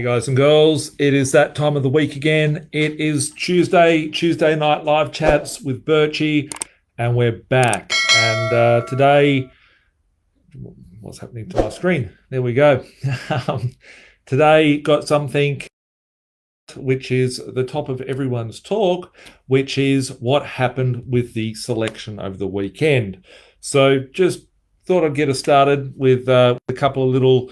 guys and girls, it is that time of the week again. It is Tuesday night live chats with Birchie, and we're back. And today, what's happening to my screen? There we go. Today got something which is the top of everyone's talk, which is what happened with the selection over the weekend. So just thought I'd get us started with a couple of little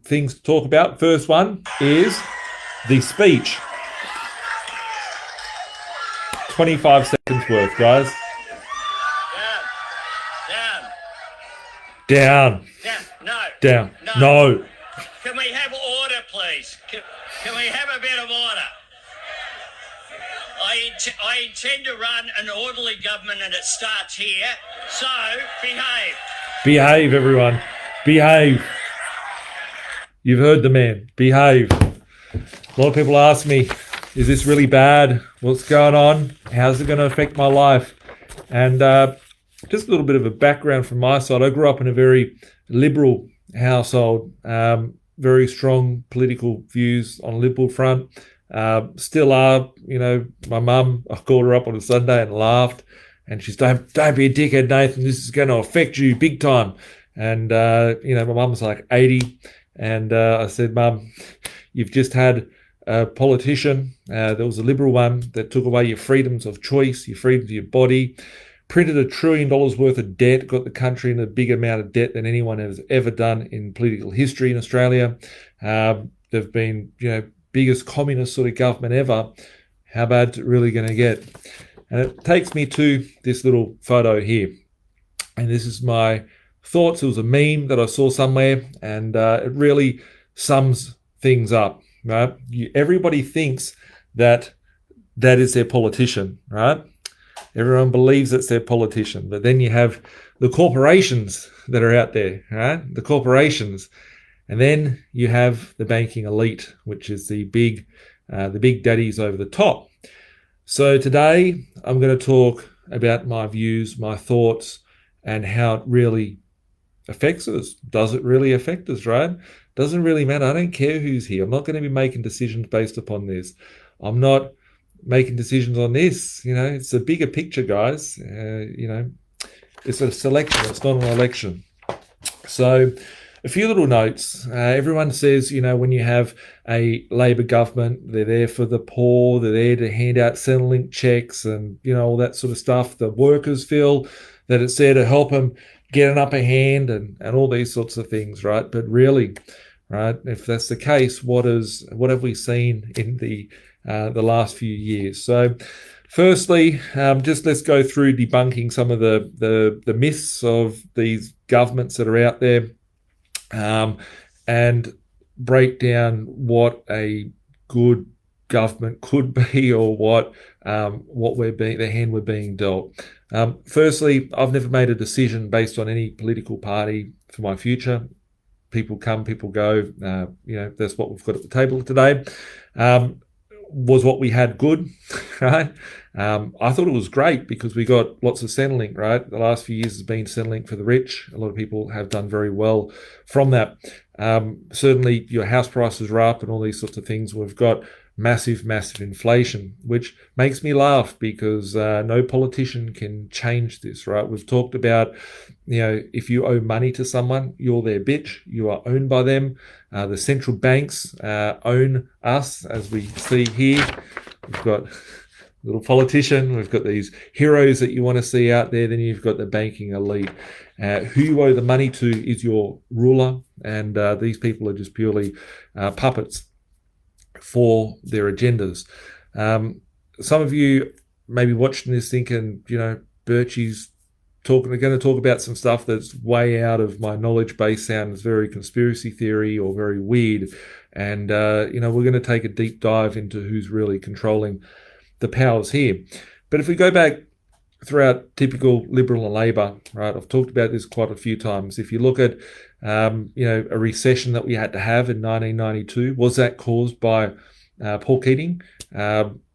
things to talk about. First one is the speech. 25 seconds worth, guys. Down. Down. No. Can we have order, please? Can we have a bit of order? I intend to run an orderly government, and it starts here. So, behave. Behave, everyone. Behave. You've heard the man. Behave. A lot of people ask me, is this really bad? What's going on? How's it going to affect my life? And just a little bit of a background from my side. I grew up in a very liberal household, very strong political views on the liberal front. Still are, my mum, I called her up on a Sunday and laughed, and she's, don't be a dickhead, Nathan, this is going to affect you big time. And, my mum's like 80, and I said, Mum, you've just had a politician, there was a liberal one, that took away your freedoms of choice, your freedom of your body, printed $1 trillion worth of debt, got the country in a big amount of debt than anyone has ever done in political history in Australia. They've been, biggest communist sort of government ever. How bad's it really going to get? And it takes me to this little photo here. And this is my thoughts. It was a meme that I saw somewhere, and it really sums things up, right? Everybody thinks that is their politician, right? Everyone believes it's their politician. But then you have the corporations that are out there, right? The corporations. And then you have the banking elite, which is the big daddies over the top. So today I'm going to talk about my views, my thoughts, and how it really affects us. Does it really affect us, right? Doesn't really matter. I don't care who's here. I'm not going to be making decisions based upon this. I'm not making decisions on this. It's a bigger picture, guys. It's a selection. It's not an election. So a few little notes. Everyone says, when you have a Labor government, they're there for the poor, they're there to hand out Centrelink checks and, all that sort of stuff. The workers feel that it's there to help them get an upper hand and all these sorts of things, right? But really, right, if that's the case, what have we seen in the last few years? So firstly, just let's go through debunking some of the myths of these governments that are out there. And break down what a good government could be, or what the hand we're being dealt. Firstly, I've never made a decision based on any political party for my future. People come, people go. That's what we've got at the table today. Was what we had good, right? I thought it was great because we got lots of Centrelink, right? The last few years has been Centrelink for the rich. A lot of people have done very well from that. Certainly your house prices are up and all these sorts of things. We've got massive inflation, which makes me laugh because no politician can change this, right? We've talked about, if you owe money to someone, you're their bitch. You are owned by them. The central banks own us, as we see here. We've got a little politician. We've got these heroes that you want to see out there. Then you've got the banking elite. Who you owe the money to is your ruler, and these people are just purely puppets for their agendas. Some of you may be watching this thinking, Birchie's going to talk about some stuff that's way out of my knowledge base, sounds very conspiracy theory or very weird. And, we're going to take a deep dive into who's really controlling the powers here. But if we go back throughout typical Liberal and Labor, right, I've talked about this quite a few times. If you look at, a recession that we had to have in 1992, was that caused by Paul Keating?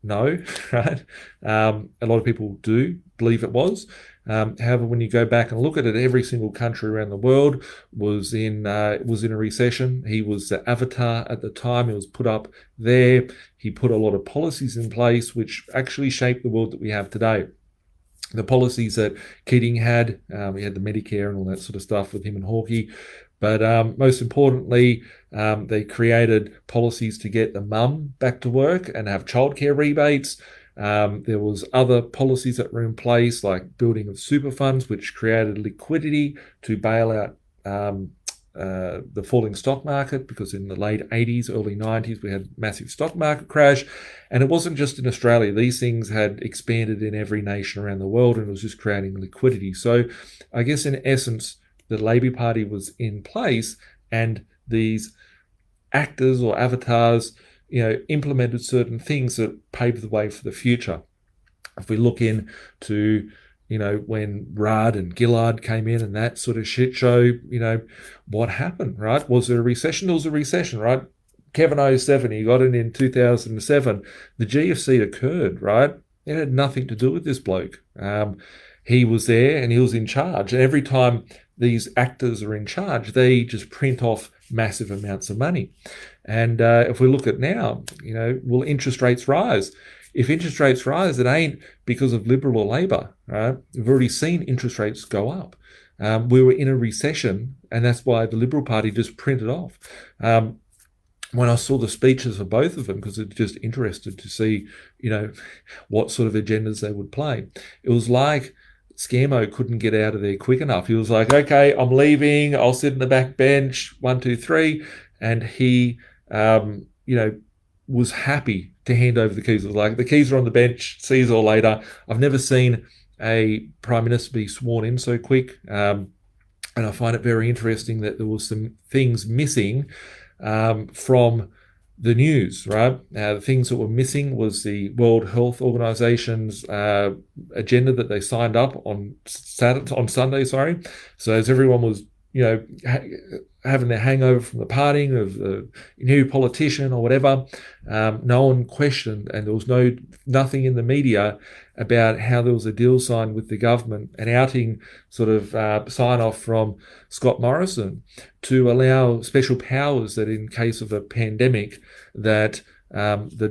no, right? A lot of people do believe it was. However, when you go back and look at it, every single country around the world was in a recession. He was the avatar at the time. He was put up there. He put a lot of policies in place which actually shaped the world that we have today. The policies that Keating had, he had the Medicare and all that sort of stuff with him and Hawkey. But most importantly, they created policies to get the mum back to work and have childcare rebates. There was other policies that were in place, like building of super funds, which created liquidity to bail out the falling stock market, because in the late 80s, early 90s, we had massive stock market crash. And it wasn't just in Australia. These things had expanded in every nation around the world, and it was just creating liquidity. So I guess in essence, the Labor Party was in place, and these actors or avatars, implemented certain things that paved the way for the future. If we look into, when Rudd and Gillard came in and that sort of shit show, what happened, right? Was there a recession? There was a recession, right? Kevin 07, he got in 2007. The GFC occurred, right? It had nothing to do with this bloke. He was there and he was in charge. And every time these actors are in charge, they just print off massive amounts of money. And if we look at now, will interest rates rise? If interest rates rise, it ain't because of Liberal or Labor, right? We've already seen interest rates go up. We were in a recession, and that's why the Liberal Party just printed off. When I saw the speeches of both of them, because it's just interested to see, what sort of agendas they would play. It was like Scammo couldn't get out of there quick enough. He was like, okay, I'm leaving. I'll sit in the back bench, 1, 2, 3. And he, was happy to hand over the keys. It was like, the keys are on the bench. See you all later. I've never seen a Prime Minister be sworn in so quick. And I find it very interesting that there was some things missing from the news, right? The things that were missing was the World Health Organization's agenda that they signed up on Sunday. So as everyone was, having their hangover from the partying of the new politician or whatever, no one questioned, and there was nothing in the media about how there was a deal signed with the government, an outing sort of sign off from Scott Morrison to allow special powers that in case of a pandemic that the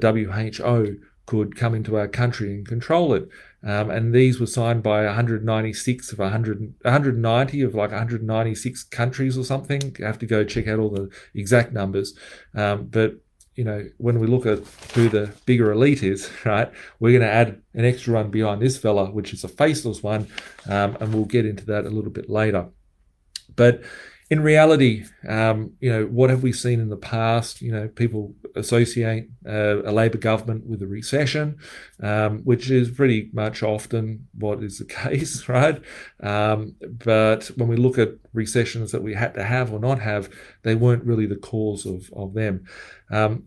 WHO could come into our country and control it. And these were signed by 196 of 190 of like 196 countries or something. You have to go check out all the exact numbers. But when we look at who the bigger elite is, right, we're going to add an extra one behind this fella, which is a faceless one. And we'll get into that a little bit later. But in reality, what have we seen in the past? People associate a Labor government with a recession, which is pretty much often what is the case, right? But when we look at recessions that we had to have or not have, they weren't really the cause of them.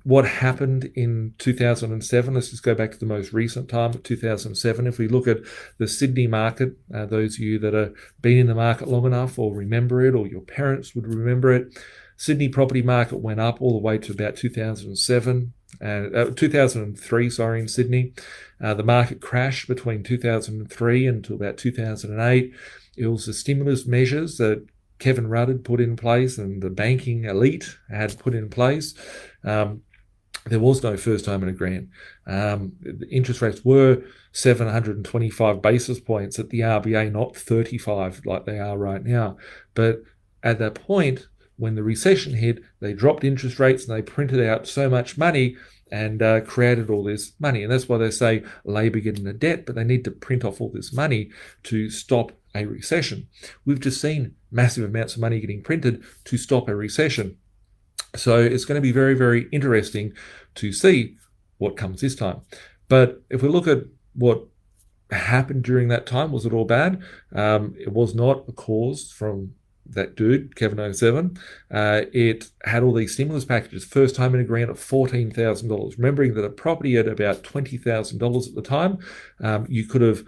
What happened in 2007, let's just go back to the most recent time of 2007. If we look at the Sydney market, those of you that have been in the market long enough or remember it, or your parents would remember it, Sydney property market went up all the way to about 2003, in Sydney. The market crashed between 2003 until about 2008. It was the stimulus measures that Kevin Rudd had put in place and the banking elite had put in place. There was no first home in a grant. The interest rates were 725 basis points at the RBA, not 35 like they are right now. But at that point, when the recession hit, they dropped interest rates and they printed out so much money and created all this money. And that's why they say Labor get into debt, but they need to print off all this money to stop a recession. We've just seen massive amounts of money getting printed to stop a recession. So it's going to be very, very interesting to see what comes this time. But if we look at what happened during that time, was it all bad? It was not a cause from that dude, Kevin 07. It had all these stimulus packages, first home in a grant of $14,000. Remembering that a property at about $20,000 at the time, you could have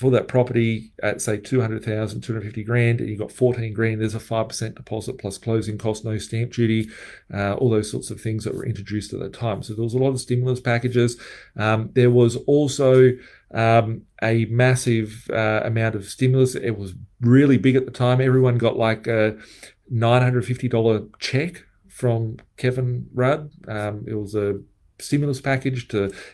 for that property at say 200,000, 250 grand, and you got 14 grand, there's a 5% deposit plus closing costs, no stamp duty, all those sorts of things that were introduced at that time. So there was a lot of stimulus packages. There was also a massive amount of stimulus. It was really big at the time. Everyone got like a $950 check from Kevin Rudd. It was a stimulus package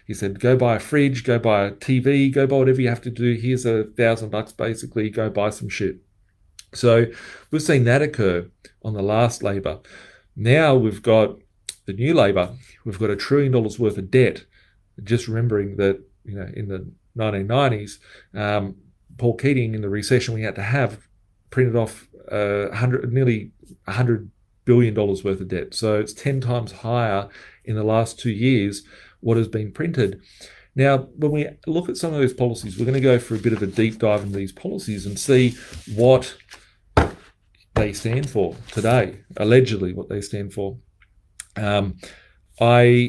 he said, go buy a fridge, go buy a TV, go buy whatever you have to do. Here's $1,000 basically, go buy some shit. So we've seen that occur on the last Labor. Now we've got the new Labor. We've got $1 trillion worth of debt. Just remembering that, in the 1990s, Paul Keating, in the recession we had to have, printed off nearly $100 billion worth of debt. So it's 10 times higher in the last 2 years what has been printed. Now, when we look at some of those policies, we're going to go for a bit of a deep dive into these policies and see what they stand for today, allegedly what they stand for. I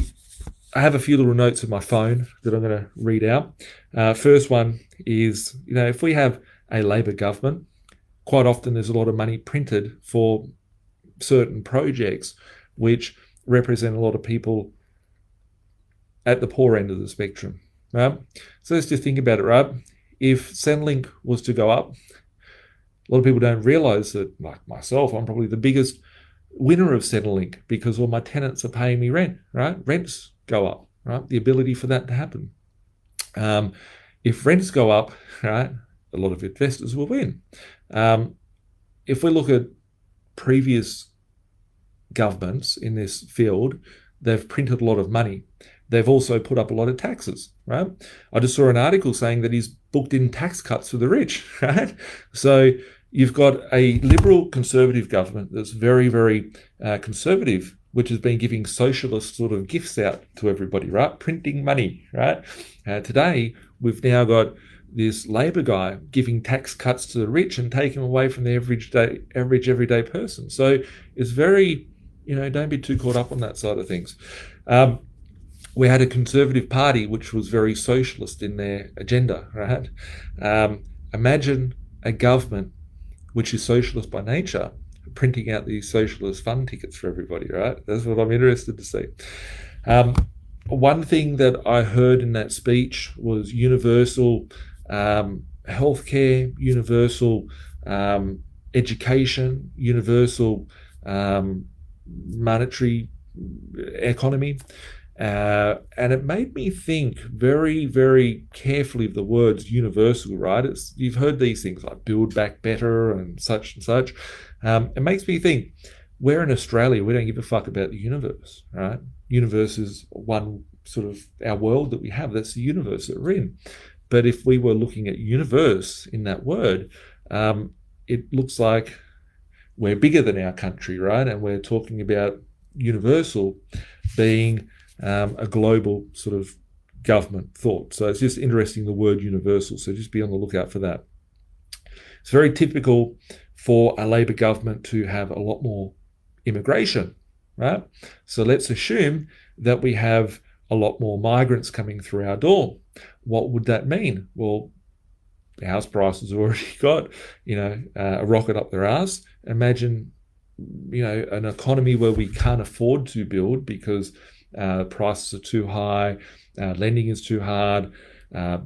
have a few little notes in my phone that I'm going to read out. First one is, if we have a Labor government, quite often there's a lot of money printed for certain projects which represent a lot of people at the poor end of the spectrum. Right? So let's just think about it, right? If Centrelink was to go up, a lot of people don't realize that, like myself, I'm probably the biggest winner of Centrelink because all my tenants are paying me rent, right? Rents go up, right? The ability for that to happen. If rents go up, right, a lot of investors will win. If we look at previous governments in this field, they've printed a lot of money. They've also put up a lot of taxes, right? I just saw an article saying that he's booked in tax cuts for the rich, right? So you've got a liberal conservative government that's very, very conservative, which has been giving socialist sort of gifts out to everybody, right? Printing money, right? Today, we've now got this Labor guy giving tax cuts to the rich and taking away from the average everyday person. So it's very, don't be too caught up on that side of things. We had a Conservative Party which was very socialist in their agenda, right? Imagine a government which is socialist by nature printing out these socialist fund tickets for everybody, right? That's what I'm interested to see. One thing that I heard in that speech was universal healthcare, universal education, universal monetary economy. And it made me think very, very carefully of the words universal, right? You've heard these things like build back better and such and such. It makes me think, we're in Australia, we don't give a fuck about the universe, right? Universe is one sort of our world that we have. That's the universe that we're in. But if we were looking at universe in that word, it looks like we're bigger than our country, right? And we're talking about universal being a global sort of government thought. So it's just interesting, the word universal. So just be on the lookout for that. It's very typical for a Labor government to have a lot more immigration, right? So let's assume that we have a lot more migrants coming through our door. What would that mean? Well, house prices have already got, a rocket up their ass. Imagine, an economy where we can't afford to build because prices are too high, lending is too hard,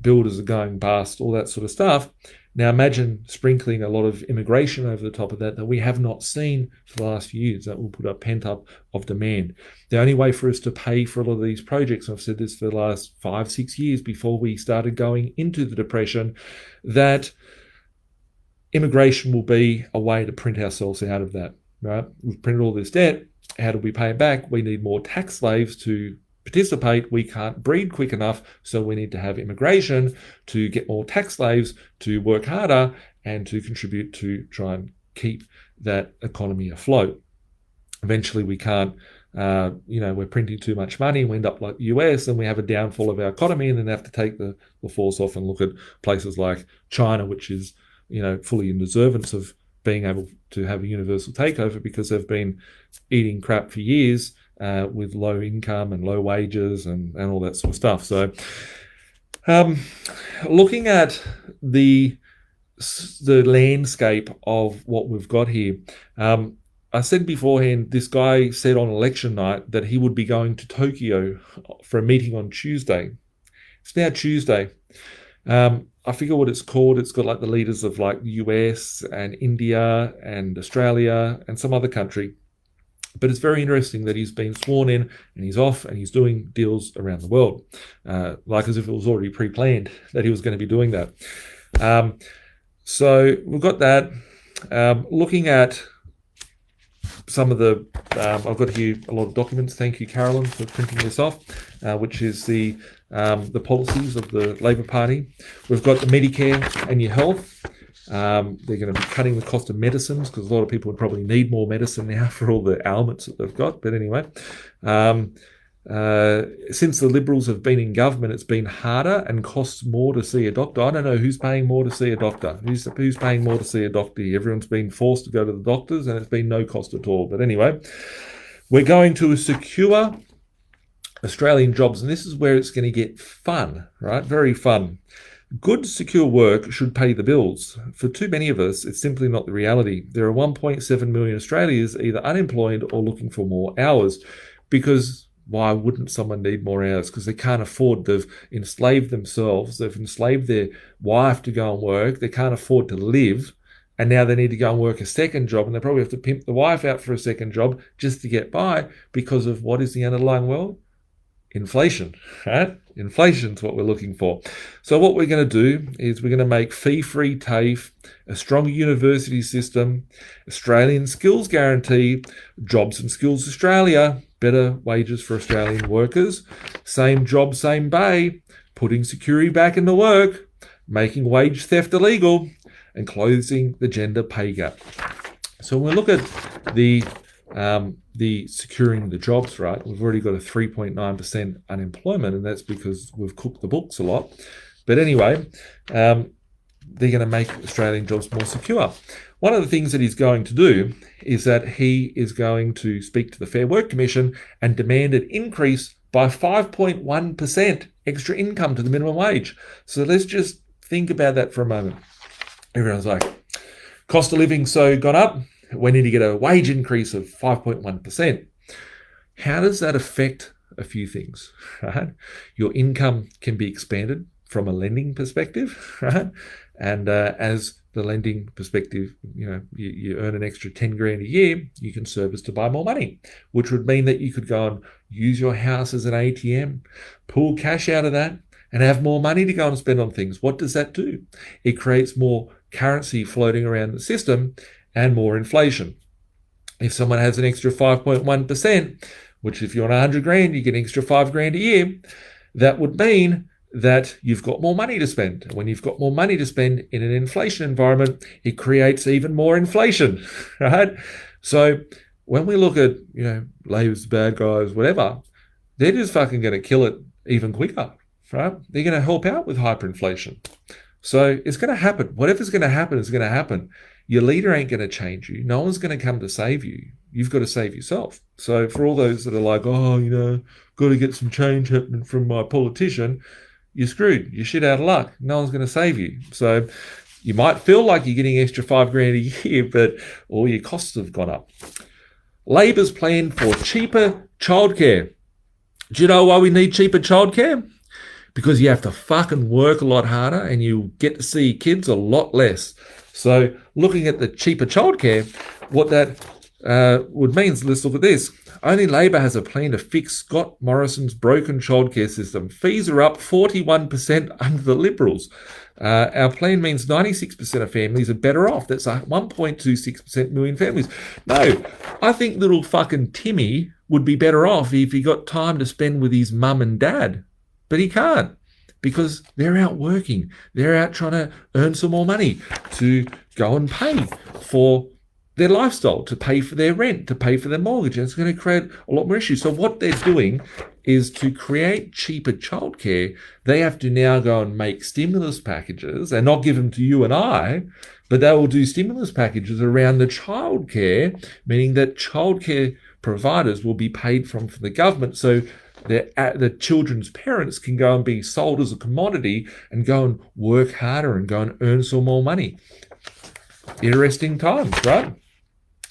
builders are going bust, all that sort of stuff. Now imagine sprinkling a lot of immigration over the top of that we have not seen for the last few years. That will put up pent-up of demand. The only way for us to pay for a lot of these projects, and I've said this for the last 5-6 years before we started going into the Depression, that immigration will be a way to print ourselves out of that, right? We've printed all this debt. How do we pay it back? We need more tax slaves to participate. We can't breed quick enough, so we need to have immigration to get more tax slaves to work harder and to contribute to try and keep that economy afloat. Eventually we can't, we're printing too much money, we end up like the US and we have a downfall of our economy, and then have to take the force off and look at places like China, which is, fully in deservance of being able to have a universal takeover because they've been eating crap for years with low income and low wages and all that sort of stuff. So Looking at the landscape of what we've got here, I said beforehand, this guy said on election night that he would be going to Tokyo for a meeting on Tuesday. It's now Tuesday. I forget what it's called. It's got like the leaders of like the US and India and Australia and some other country. But it's very interesting that he's been sworn in and he's off and he's doing deals around the world, like as if it was already pre-planned that he was going to be doing that. So we've got that. Looking at some of the, I've got here a lot of documents. Thank you, Carolyn, for printing this off, which is the policies of the Labor Party. We've got the Medicare and your health. They're going to be cutting the cost of medicines because a lot of people would probably need more medicine now for all the ailments that they've got. But anyway, since the Liberals have been in government, it's been harder and costs more to see a doctor. I don't know who's paying more to see a doctor. Who's paying more to see a doctor? Everyone's been forced to go to the doctors and it's been no cost at all. But anyway, we're going to secure Australian jobs, and this is where it's going to get fun, right? Very fun. Good, secure work should pay the bills. For too many of us, it's simply not the reality. There are 1.7 million Australians either unemployed or looking for more hours. Because why wouldn't someone need more hours? Because they can't afford. They've enslaved themselves. They've enslaved their wife to go and work. They can't afford to live. And now they need to go and work a second job. And they probably have to pimp the wife out for a second job just to get by because of what is the underlying world? Inflation, right? Inflation's what we're looking for. So what we're going to do is we're going to make fee-free TAFE, a stronger university system, Australian skills guarantee, Jobs and Skills Australia, better wages for Australian workers, same job, same pay, putting security back into work, making wage theft illegal, and closing the gender pay gap. So when we look at the securing the jobs, right? We've already got a 3.9% unemployment, and that's because we've cooked the books a lot. But anyway, they're going to make Australian jobs more secure. One of the things that he's going to do is that he is going to speak to the Fair Work Commission and demand an increase by 5.1% extra income to the minimum wage. So let's just think about that for a moment. Everyone's like, cost of living so gone up, we need to get a wage increase of 5.1%. How does that affect a few things, right? Your income can be expanded from a lending perspective, right? And as the lending perspective, you earn an extra 10 grand a year, you can service to buy more money, which would mean that you could go and use your house as an ATM, pull cash out of that, and have more money to go and spend on things. What does that do? It creates more currency floating around the system and more inflation. If someone has an extra 5.1%, which if you're on 100 grand, you get an extra 5 grand a year, that would mean that you've got more money to spend. When you've got more money to spend in an inflation environment, it creates even more inflation, right? So when we look at, Labor's bad guys, whatever, they're just fucking going to kill it even quicker, right? They're going to help out with hyperinflation. So it's going to happen. Whatever's going to happen is going to happen. Your leader ain't going to change you. No one's going to come to save you. You've got to save yourself. So for all those that are like, got to get some change happening from my politician, you're screwed. You're shit out of luck. No one's going to save you. So you might feel like you're getting extra 5 grand a year, but all your costs have gone up. Labor's plan for cheaper childcare. Do you know why we need cheaper childcare? Because you have to fucking work a lot harder and you get to see kids a lot less. So looking at the cheaper childcare, what that would mean is, let's look at this. Only Labor has a plan to fix Scott Morrison's broken childcare system. Fees are up 41% under the Liberals. Our plan means 96% of families are better off. That's 1.26 million families. No, I think little fucking Timmy would be better off if he got time to spend with his mum and dad. But he can't, because they're out working. They're out trying to earn some more money to go and pay for their lifestyle, to pay for their rent, to pay for their mortgage. And it's going to create a lot more issues. So what they're doing is to create cheaper childcare. They have to now go and make stimulus packages and not give them to you and I, but they will do stimulus packages around the childcare, meaning that childcare providers will be paid from the government. So the children's parents can go and be sold as a commodity and go and work harder and go and earn some more money. Interesting times, right?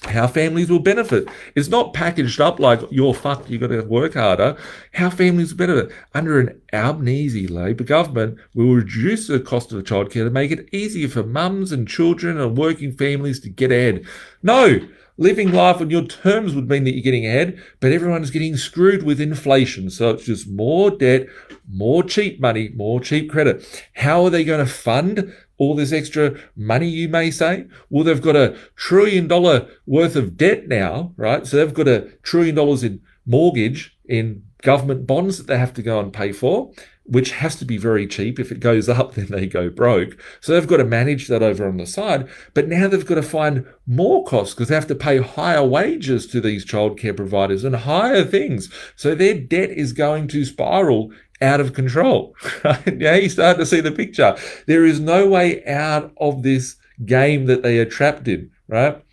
How families will benefit. It's not packaged up like you're fucked, you've got to work harder. How families will benefit. Under an Albanese Labor government, we'll reduce the cost of childcare to make it easier for mums and children and working families to get ahead. No, living life on your terms would mean that you're getting ahead, but everyone's getting screwed with inflation. So it's just more debt, more cheap money, more cheap credit. How are they going to fund all this extra money, you may say? Well, they've got $1 trillion worth of debt now, right? So they've got $1 trillion in mortgage, in government bonds that they have to go and pay for, which has to be very cheap. If it goes up, then they go broke. So they've got to manage that over on the side. But now they've got to find more costs because they have to pay higher wages to these childcare providers and higher things. So their debt is going to spiral out of control. Right? Now you start to see the picture. There is no way out of this game that they are trapped in, right?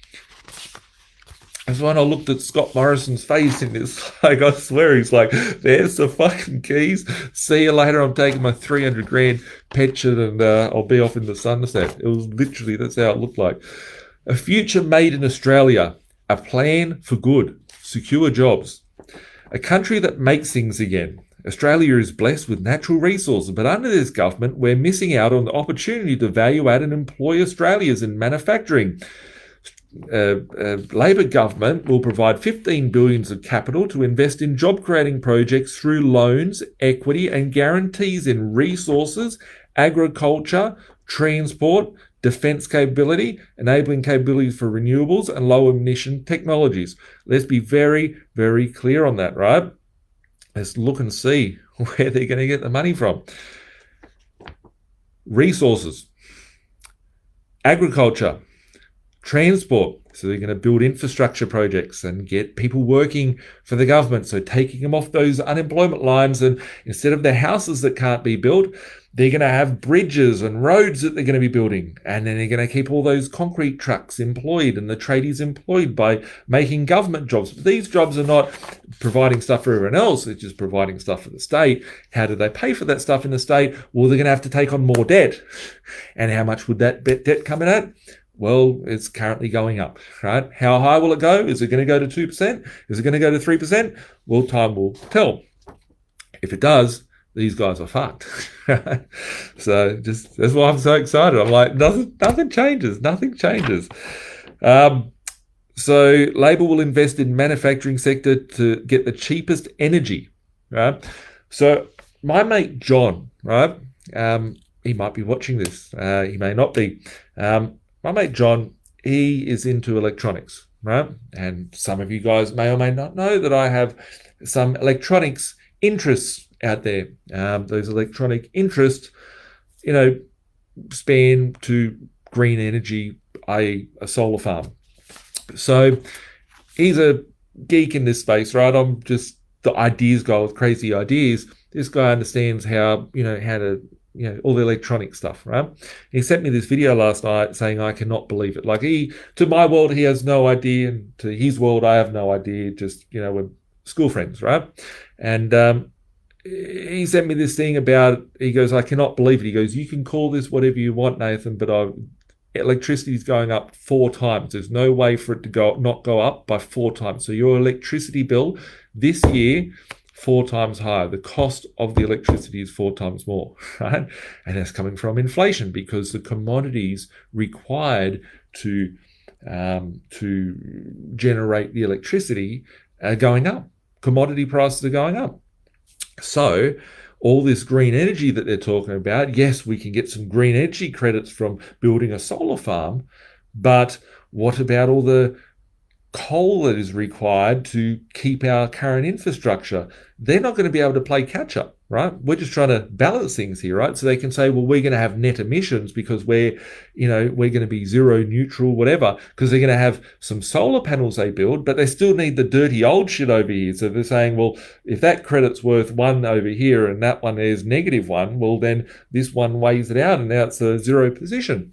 That's when I looked at Scott Morrison's face in this, like, I swear, he's like, there's the fucking keys. See you later. I'm taking my 300 grand pension and I'll be off in the sunset. It was literally, that's how it looked like. A future made in Australia. A plan for good. Secure jobs. A country that makes things again. Australia is blessed with natural resources, but under this government, we're missing out on the opportunity to value add and employ Australians in manufacturing. Labor government will provide 15 billion of capital to invest in job-creating projects through loans, equity, and guarantees in resources, agriculture, transport, defence capability, enabling capabilities for renewables and low-emission technologies. Let's be very, very clear on that, right? Let's look and see where they're going to get the money from. Resources, agriculture, transport. So they're going to build infrastructure projects and get people working for the government. So taking them off those unemployment lines, and instead of their houses that can't be built, they're going to have bridges and roads that they're going to be building. And then they're going to keep all those concrete trucks employed and the tradies employed by making government jobs. But these jobs are not providing stuff for everyone else. It's just providing stuff for the state. How do they pay for that stuff in the state? Well, they're going to have to take on more debt. And how much would that debt come in at? Well, it's currently going up, right? How high will it go? Is it going to go to 2%? Is it going to go to 3%? Well, time will tell. If it does, these guys are fucked. So just that's why I'm so excited. I'm like, nothing changes. Nothing changes. So Labor will invest in manufacturing sector to get the cheapest energy, right? So my mate John, right? He might be watching this. He may not be. My mate John, he is into electronics, right? And some of you guys may or may not know that I have some electronics interests out there. Those electronic interests, span to green energy, i.e. a solar farm. So he's a geek in this space, right? I'm just the ideas guy with crazy ideas. This guy understands how to all the electronic stuff, right? He sent me this video last night saying, I cannot believe it. Like to my world, he has no idea. And to his world, I have no idea. Just, we're school friends, right? And he sent me this thing about, he goes, I cannot believe it. He goes, you can call this whatever you want, Nathan, but electricity is going up 4 times. There's no way for it to not go up by 4 times. So your electricity bill this year, 4 times higher. The cost of the electricity is 4 times more, right? And that's coming from inflation because the commodities required to generate the electricity are going up. Commodity prices are going up. So all this green energy that they're talking about, yes, we can get some green energy credits from building a solar farm, but what about all the coal that is required to keep our current infrastructure? They're not going to be able to play catch up, right? We're just trying to balance things here, right? So they can say, well, we're going to have net emissions because we're going to be zero neutral, whatever, because they're going to have some solar panels they build, but they still need the dirty old shit over here. So they're saying, well, if that credit's worth 1 over here and that one is -1, well, then this one weighs it out and now it's a zero position.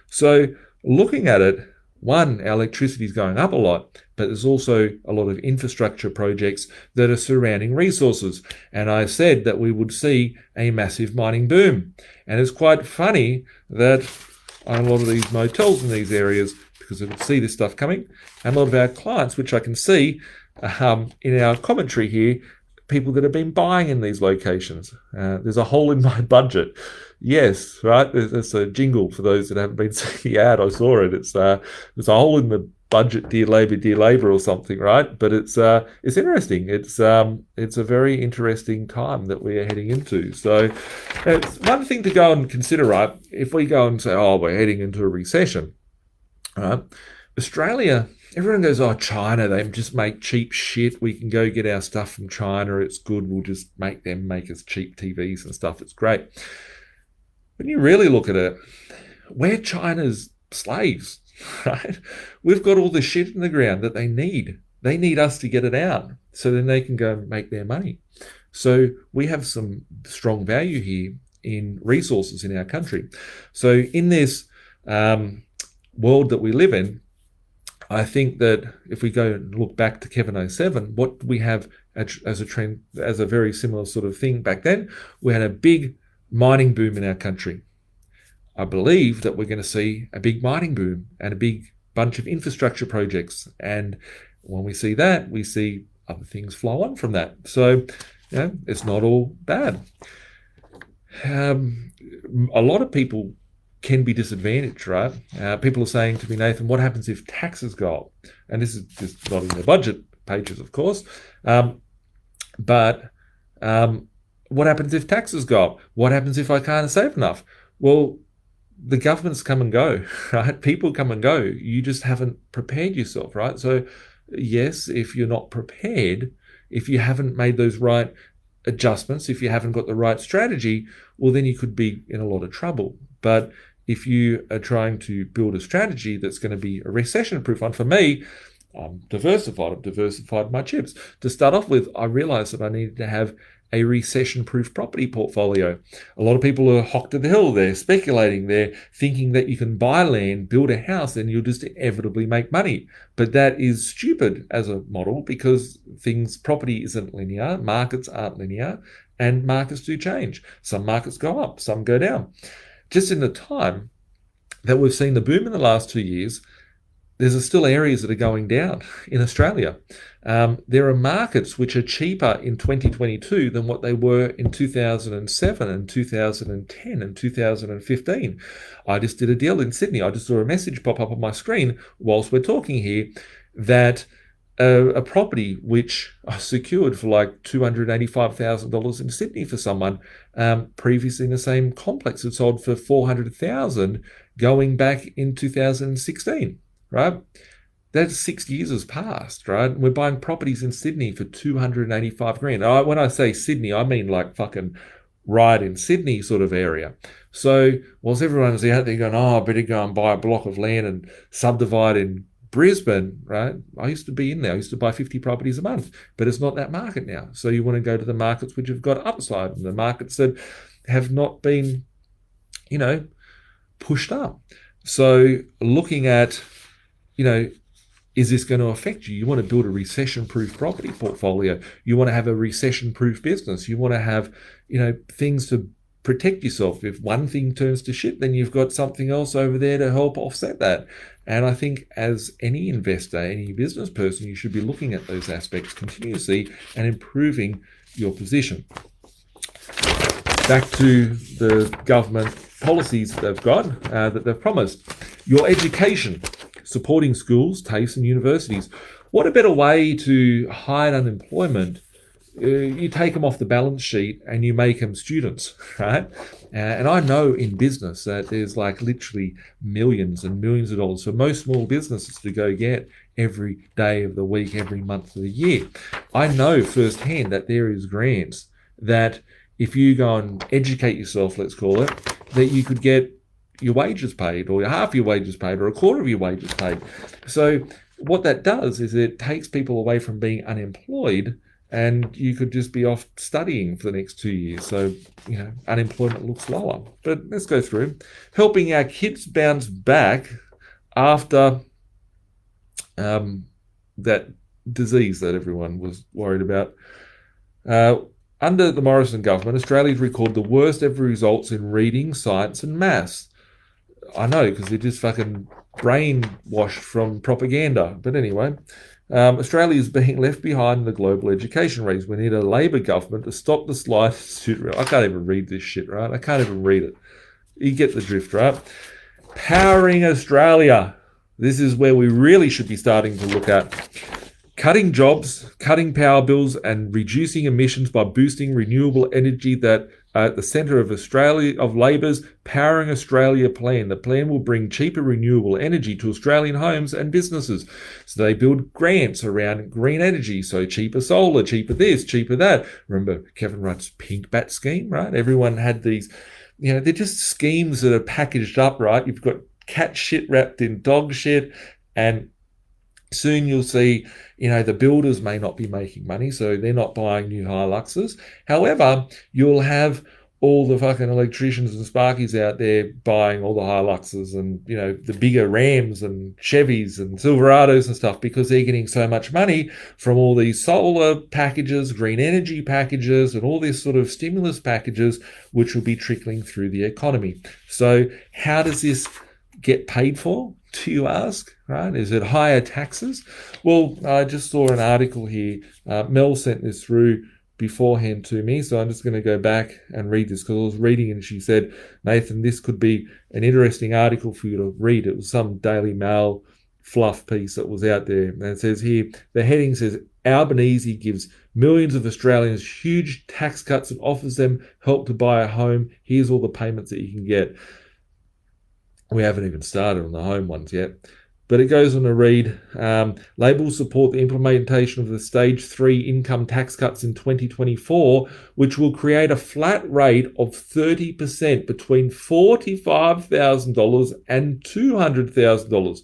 So looking at it, 1, our electricity is going up a lot. but there's also a lot of infrastructure projects that are surrounding resources. And I said that we would see a massive mining boom. And it's quite funny that on a lot of these motels in these areas, because I could see this stuff coming, and a lot of our clients, which I can see in our commentary here, people that have been buying in these locations. There's a hole in my budget. Yes, right. There's a jingle for those that haven't been seeing the ad. I saw it. It's there's a hole in the budget, dear Labour, or something, right? But it's interesting. It's a very interesting time that we are heading into. So it's one thing to go and consider, right? If we go and say, oh, we're heading into a recession, right? Australia, everyone goes, oh, China, they just make cheap shit. We can go get our stuff from China. It's good. We'll just make them make us cheap TVs and stuff. It's great. When you really look at it, we're China's slaves, right? We've got all the shit in the ground that they need. They need us to get it out so then they can go and make their money. So we have some strong value here in resources in our country. So in this world that we live in, I think that if we go and look back to Kevin 07, what we have as a trend, as a very similar sort of thing back then, we had a big mining boom in our country. I believe that we're going to see a big mining boom and a big bunch of infrastructure projects. And when we see that, we see other things flow on from that. So, it's not all bad. A lot of people can be disadvantaged, right? People are saying to me, Nathan, what happens if taxes go up? And this is just not in the budget pages, of course. But what happens if taxes go up? What happens if I can't save enough? Well, the governments come and go, right? People come and go. You just haven't prepared yourself, right? So yes, if you're not prepared, if you haven't made those right adjustments, if you haven't got the right strategy, well, then you could be in a lot of trouble. But if you are trying to build a strategy that's going to be a recession-proof one, for me, I've diversified my chips. To start off with, I realized that I needed to have a recession-proof property portfolio. A lot of people are hocked to the hill. They're speculating. They're thinking that you can buy land, build a house, and you'll just inevitably make money. But that is stupid as a model because property isn't linear, markets aren't linear, and markets do change. Some markets go up, some go down. Just in the time that we've seen the boom in the last 2 years, there's still areas that are going down in Australia. There are markets which are cheaper in 2022 than what they were in 2007 and 2010 and 2015. I just did a deal in Sydney. I just saw a message pop up on my screen whilst we're talking here that a property which I secured for like $285,000 in Sydney for someone previously in the same complex had sold for $400,000 going back in 2016, right? That's 6 years has passed, right? We're buying properties in Sydney for $285,000. When I say Sydney, I mean like fucking right in Sydney sort of area. So whilst everyone's out there going, oh, I better go and buy a block of land and subdivide in Brisbane, right? I used to be in there. I used to buy 50 properties a month, but it's not that market now. So you want to go to the markets which have got upside and the markets that have not been, pushed up. So looking at, is this going to affect you? You want to build a recession-proof property portfolio. You want to have a recession-proof business. You want to have, things to protect yourself. If one thing turns to shit, then you've got something else over there to help offset that. And I think as any investor, any business person, you should be looking at those aspects continuously and improving your position. Back to the government policies that they've got, that they've promised. Your education, supporting schools, TAFEs and universities. What a better way to hide unemployment? You take them off the balance sheet and you make them students, right? And I know in business that there's like literally millions and millions of dollars for most small businesses to go get every day of the week, every month of the year. I know firsthand that there is grants that if you go and educate yourself, let's call it, that you could get your wages paid or half your wages paid or a quarter of your wages paid. So what that does is it takes people away from being unemployed and you could just be off studying for the next 2 years. So, unemployment looks lower. But let's go through. Helping our kids bounce back after that disease that everyone was worried about. Under the Morrison government, Australia's recorded the worst ever results in reading, science, and maths. I know, because they're just fucking brainwashed from propaganda. But anyway, Australia is being left behind in the global education race. We need a Labor government to stop the slide. I can't even read this shit, right? I can't even read it. You get the drift, right? Powering Australia. This is where we really should be starting to look at cutting jobs, cutting power bills, and reducing emissions by boosting renewable energy that are at the centre of Labor's Powering Australia plan. The plan will bring cheaper renewable energy to Australian homes and businesses. So they build grants around green energy, so cheaper solar, cheaper this, cheaper that. Remember Kevin Rudd's pink bat scheme, right? Everyone had these, they're just schemes that are packaged up, right? You've got cat shit wrapped in dog shit, and soon you'll see, the builders may not be making money, so they're not buying new Hiluxes. However, you'll have all the fucking electricians and Sparkies out there buying all the Hiluxes and, the bigger Rams and Chevys and Silverados and stuff, because they're getting so much money from all these solar packages, green energy packages, and all these sort of stimulus packages, which will be trickling through the economy. So how does this get paid for, do you ask, right? Is it higher taxes? Well, I just saw an article here. Mel sent this through beforehand to me, so I'm just going to go back and read this, because I was reading and she said, Nathan, this could be an interesting article for you to read. It was some Daily Mail fluff piece that was out there. And it says here, the heading says, Albanese gives millions of Australians huge tax cuts and offers them help to buy a home. Here's all the payments that you can get. We haven't even started on the home ones yet. But it goes on to read, Labor will support the implementation of the Stage 3 income tax cuts in 2024, which will create a flat rate of 30% between $45,000 and $200,000.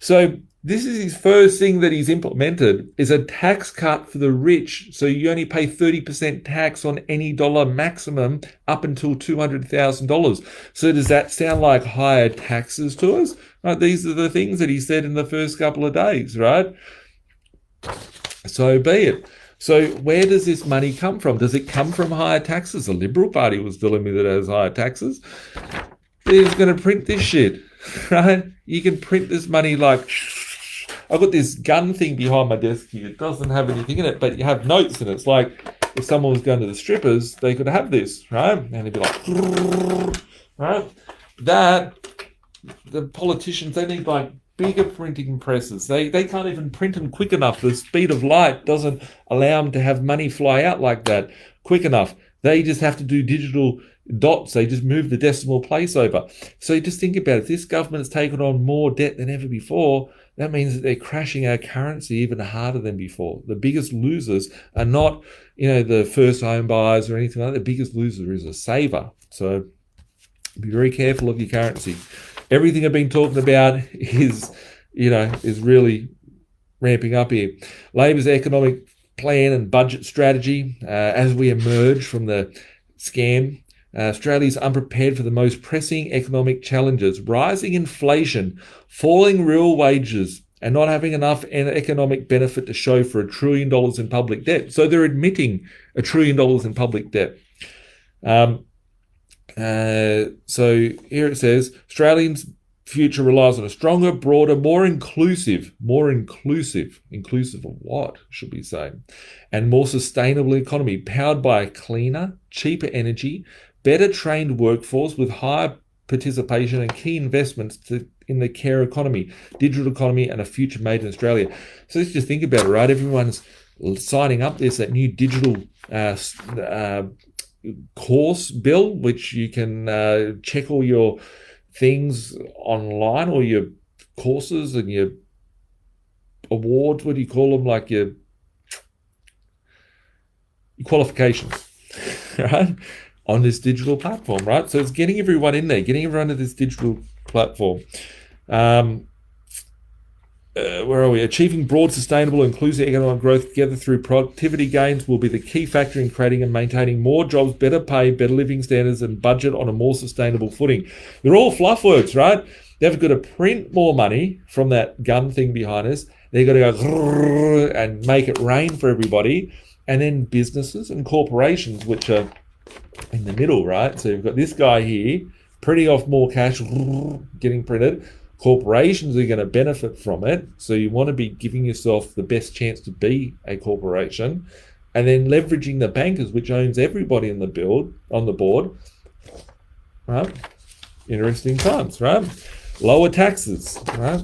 So this is his first thing that he's implemented, is a tax cut for the rich. So you only pay 30% tax on any dollar maximum up until $200,000. So does that sound like higher taxes to us? Right, these are the things that he said in the first couple of days, right? So be it. So where does this money come from? Does it come from higher taxes? The Liberal Party was telling me that it has higher taxes. They're going to print this shit, right? You can print this money like... I've got this gun thing behind my desk here. It doesn't have anything in it, but you have notes in it. It's like if someone was going to the strippers, they could have this, right? And they'd be like, right? That, the politicians, they need like bigger printing presses. They can't even print them quick enough. The speed of light doesn't allow them to have money fly out like that quick enough. They just have to do digital dots. They just move the decimal place over. So just think about it. If this government has taken on more debt than ever before, that means that they're crashing our currency even harder than before. The biggest losers are not, the first home buyers or anything like that. The biggest loser is a saver. So be very careful of your currency. Everything I've been talking about is really ramping up here. Labor's economic plan and budget strategy as we emerge from the scam. Australia is unprepared for the most pressing economic challenges: rising inflation, falling real wages, and not having enough economic benefit to show for $1 trillion in public debt. So they're admitting $1 trillion in public debt. So here it says, Australians' future relies on a stronger, broader, more inclusive of what, should we say, and more sustainable economy powered by a cleaner, cheaper energy, better trained workforce with higher participation and key investments in the care economy, digital economy, and a future made in Australia. So let's just think about it, right? Everyone's signing up. There's that new digital course bill, which you can check all your things online, or your courses and your awards, what do you call them, like your qualifications, right, on this digital platform, right? So it's getting everyone in there, getting everyone to this digital platform. Where are we? Achieving broad, sustainable, inclusive economic growth together through productivity gains will be the key factor in creating and maintaining more jobs, better pay, better living standards, and budget on a more sustainable footing. They're all fluff words, right? They've got to print more money from that gun thing behind us. They've got to go and make it rain for everybody. And then businesses and corporations, which are in the middle, right? So you've got this guy here printing off more cash, getting printed. Corporations are going to benefit from it. So you want to be giving yourself the best chance to be a corporation, and then leveraging the bankers, which owns everybody on the board, right? Interesting times, right? Lower taxes, right?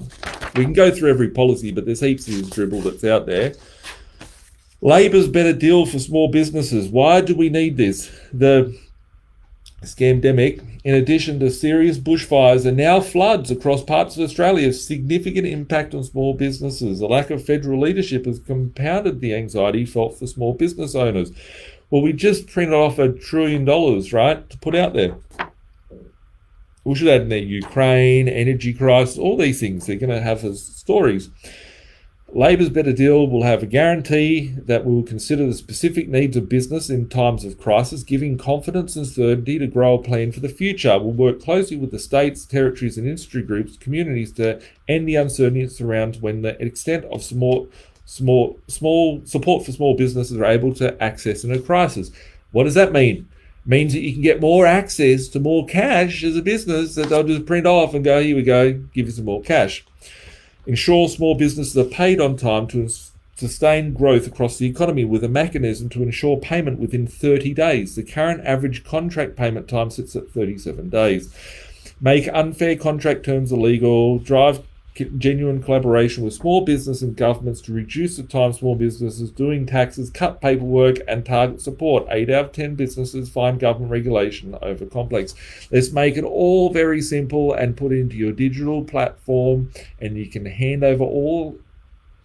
We can go through every policy, but there's heaps of this dribble that's out there. Labor's better deal for small businesses. Why do we need this? The scamdemic, in addition to serious bushfires and now floods across parts of Australia, has significant impact on small businesses. A lack of federal leadership has compounded the anxiety felt for small business owners. Well, we just printed off $1 trillion, right, to put out there. We should add in there Ukraine, energy crisis, all these things they're going to have as stories. Labor's better deal will have a guarantee that we will consider the specific needs of business in times of crisis, giving confidence and certainty to grow a plan for the future. We'll work closely with the states, territories and industry groups, communities to end the uncertainty that surrounds when the extent of small support for small businesses are able to access in a crisis. What does that mean? It means that you can get more access to more cash as a business that they'll just print off and go, here we go, give you some more cash. Ensure small businesses are paid on time to sustain growth across the economy with a mechanism to ensure payment within 30 days. The current average contract payment time sits at 37 days. Make unfair contract terms illegal. Drive genuine collaboration with small business and governments to reduce the time small businesses doing taxes, cut paperwork and target support. 8 out of 10 businesses find government regulation over complex. Let's make it all very simple and put it into your digital platform, and you can hand over all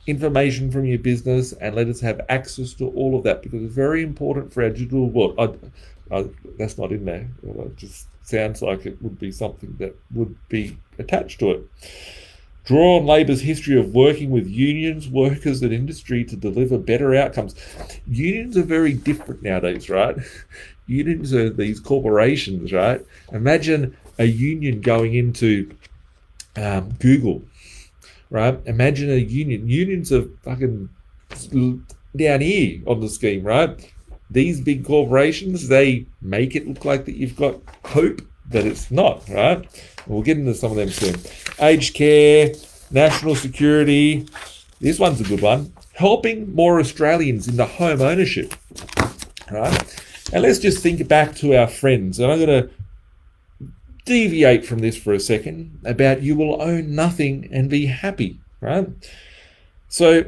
information from your business and let us have access to all of that, because it's very important for our digital world. That's not in there. It just sounds like it would be something that would be attached to it. Draw on Labor's history of working with unions, workers and industry to deliver better outcomes. Unions are very different nowadays, right? Unions are these corporations, right? Imagine a union going into Google, right? Imagine a union. Unions are fucking down here on the scheme, right? These big corporations, they make it look like that you've got hope, but it's not, right? We'll get into some of them soon. Aged care, national security. This one's a good one. Helping more Australians into home ownership, right? And let's just think back to our friends. And I'm going to deviate from this for a second about you will own nothing and be happy, right? So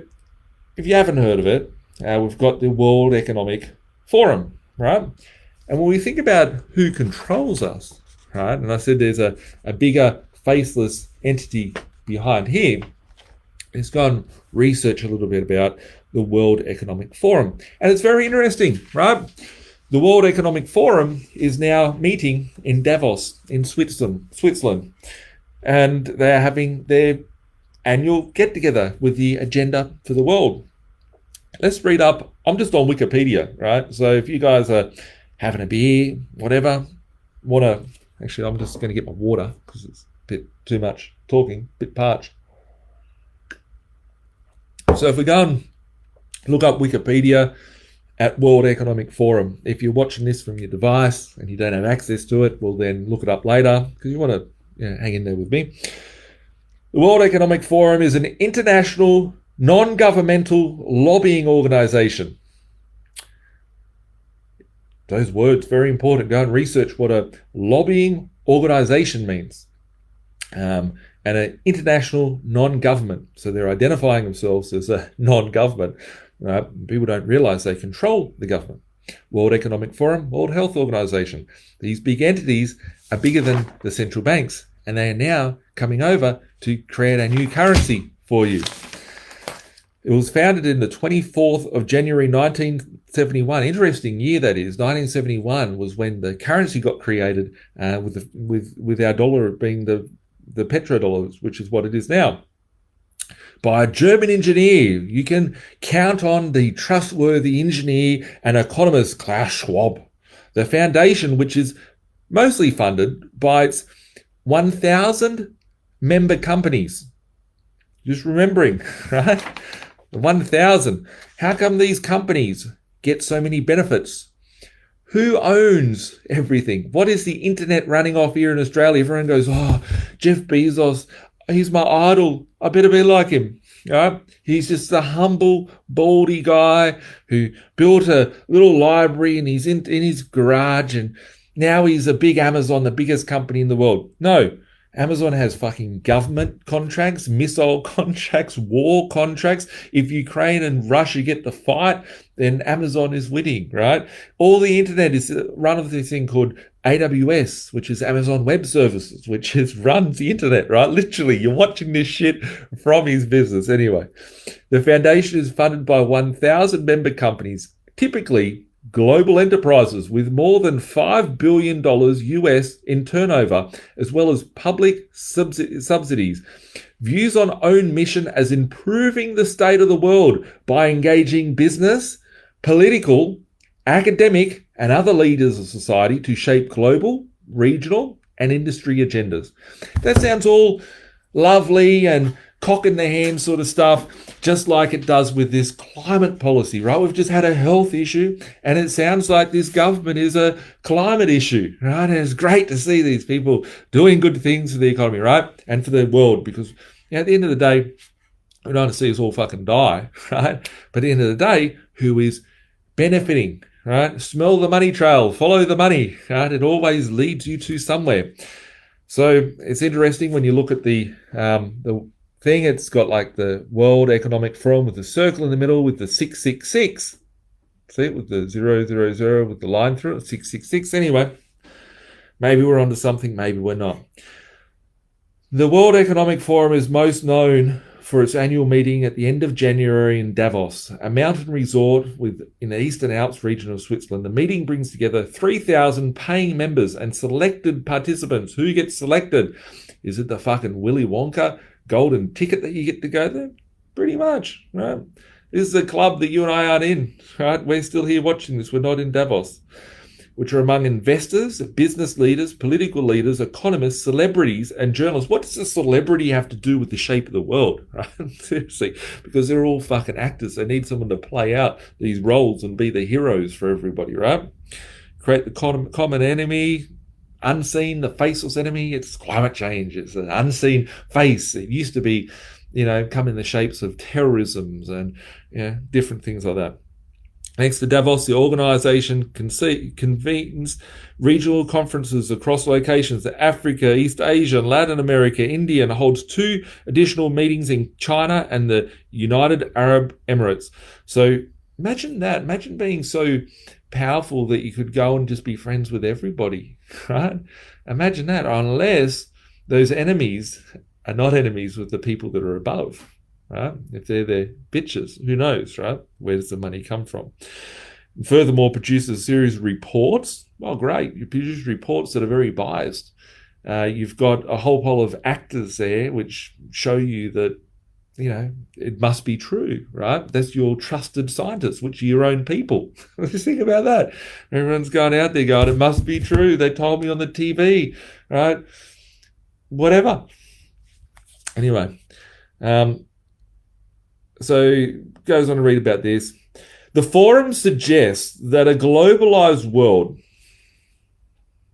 if you haven't heard of it, we've got the World Economic Forum, right? And when we think about who controls us, right? And I said there's a bigger faceless entity behind here. Let's go and research a little bit about the World Economic Forum. And it's very interesting, right? The World Economic Forum is now meeting in Davos in Switzerland. And they're having their annual get-together with the agenda for the world. Let's read up. I'm just on Wikipedia, right? So if you guys are having a beer, whatever, actually, I'm just going to get my water because it's a bit too much talking, a bit parched. So if we go and look up Wikipedia at World Economic Forum, if you're watching this from your device and you don't have access to it, well then look it up later because you want to hang in there with me. The World Economic Forum is an international, non-governmental lobbying organisation. Those words, very important. Go and research what a lobbying organisation means. And an international non-government. So they're identifying themselves as a non-government. People don't realise they control the government. World Economic Forum, World Health Organization. These big entities are bigger than the central banks, and they are now coming over to create a new currency for you. It was founded in the 24th of January 1971. Interesting year that is. 1971 was when the currency got created, with our dollar being the petrodollars, which is what it is now, by a German engineer. You can count on the trustworthy engineer and economist Klaus Schwab. The foundation, which is mostly funded by its 1,000 member companies. Just remembering, right? The 1,000. How come these companies get so many benefits? Who owns everything? What is the internet running off here in Australia? Everyone goes, oh, Jeff Bezos, he's my idol. I better be like him. Right? He's just a humble, baldy guy who built a little library and he's in his garage and now he's a big Amazon, the biggest company in the world. No, Amazon has fucking government contracts, missile contracts, war contracts. If Ukraine and Russia get the fight, then Amazon is winning, right? All the internet is run of this thing called AWS, which is Amazon Web Services, which runs the internet, right? Literally, you're watching this shit from his business. Anyway, the foundation is funded by 1,000 member companies, typically global enterprises with more than $5 billion US in turnover, as well as public subsidies. Views on own mission as improving the state of the world by engaging business, political, academic, and other leaders of society to shape global, regional, and industry agendas. That sounds all lovely and cock in the hand sort of stuff, just like it does with this climate policy, right? We've just had a health issue and it sounds like this government is a climate issue, right? And it's great to see these people doing good things for the economy, right? And for the world, because at the end of the day, we don't want to see us all fucking die, right? But at the end of the day, who is benefiting, right? Smell the money trail, follow the money, right? It always leads you to somewhere. So it's interesting when you look at the thing. It's got like the World Economic Forum with the circle in the middle with the 666. See it with the 000 with the line through it, 666. Anyway, maybe we're onto something, maybe we're not. The World Economic Forum is most known for its annual meeting at the end of January in Davos, a mountain resort in the Eastern Alps region of Switzerland. The meeting brings together 3,000 paying members and selected participants. Who gets selected? Is it the fucking Willy Wonka golden ticket that you get to go there? Pretty much, right? This is a club that you and I aren't in, right? We're still here watching this. We're not in Davos, which are among investors, business leaders, political leaders, economists, celebrities, and journalists. What does a celebrity have to do with the shape of the world, right? Seriously, because they're all fucking actors. They need someone to play out these roles and be the heroes for everybody, right? Create the common enemy, unseen, the faceless enemy. It's climate change. It's an unseen face. It used to be, come in the shapes of terrorisms and different things like that. Next to Davos, the organisation convenes regional conferences across locations to Africa, East Asia, Latin America, India, and holds 2 additional meetings in China and the United Arab Emirates. So imagine that. Imagine being so powerful that you could go and just be friends with everybody, right? Imagine that, unless those enemies are not enemies with the people that are above, right? If they're the bitches, who knows, right? Where does the money come from? And furthermore, produces a series of reports. Well, great. You produce reports that are very biased. You've got a whole pile of actors there which show you that, it must be true, right? That's your trusted scientists, which are your own people. Just think about that. Everyone's going out there going, it must be true. They told me on the TV, right? Whatever. Anyway, so goes on to read about this. The forum suggests that a globalized world,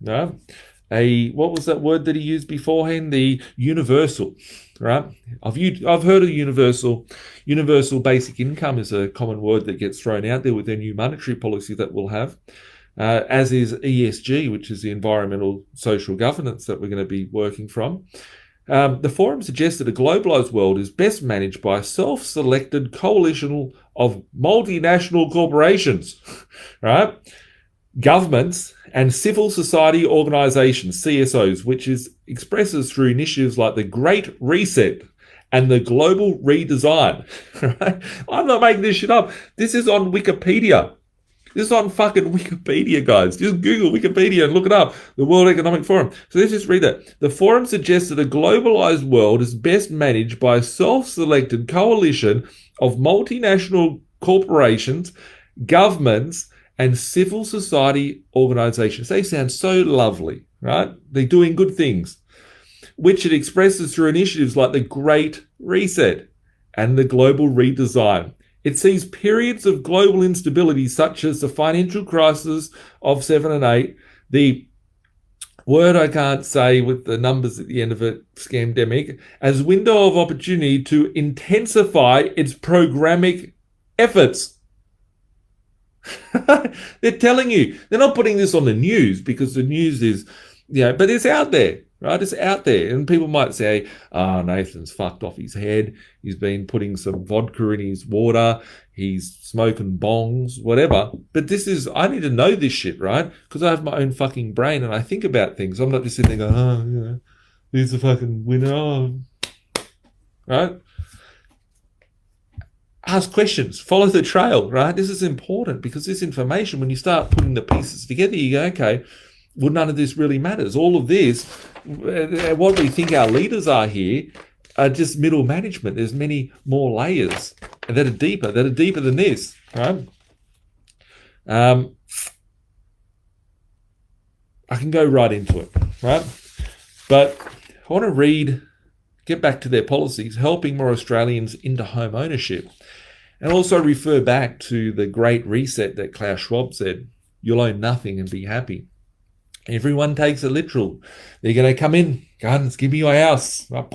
what was that word that he used beforehand? The universal, right? I've heard of universal. Universal basic income is a common word that gets thrown out there with their new monetary policy that we'll have, as is ESG, which is the environmental social governance that we're going to be working from. The forum suggests that a globalized world is best managed by a self-selected coalition of multinational corporations, right? Governments and civil society organizations, CSOs, which expresses through initiatives like the Great Reset and the Global Redesign. Right? I'm not making this shit up. This is on Wikipedia. This is on fucking Wikipedia, guys. Just Google Wikipedia and look it up. The World Economic Forum. So let's just read that. The forum suggests that a globalized world is best managed by a self-selected coalition of multinational corporations, governments, and civil society organizations. They sound so lovely, right? They're doing good things. which it expresses through initiatives like the Great Reset and the global redesign. It sees periods of global instability such as the financial crisis of 7 and 8, the word I can't say with the numbers at the end of it, scamdemic, as window of opportunity to intensify its programmatic efforts. They're telling you. They're not putting this on the news because the news is, but it's out there, right? It's out there. And people might say, Nathan's fucked off his head. He's been putting some vodka in his water. He's smoking bongs, whatever. But I need to know this shit, right? Because I have my own fucking brain and I think about things. I'm not just sitting there going, he's a fucking winner, right? Ask questions, follow the trail, right? This is important because this information, when you start putting the pieces together, you go, okay, well, none of this really matters. All of this, what we think our leaders are here, are just middle management. There's many more layers that are deeper than this, right? I can go right into it, right? But I want to get back to their policies, helping more Australians into home ownership. And also refer back to the Great Reset that Klaus Schwab said, you'll own nothing and be happy. Everyone takes it literal. They're going to come in, guns, give me your house. It's not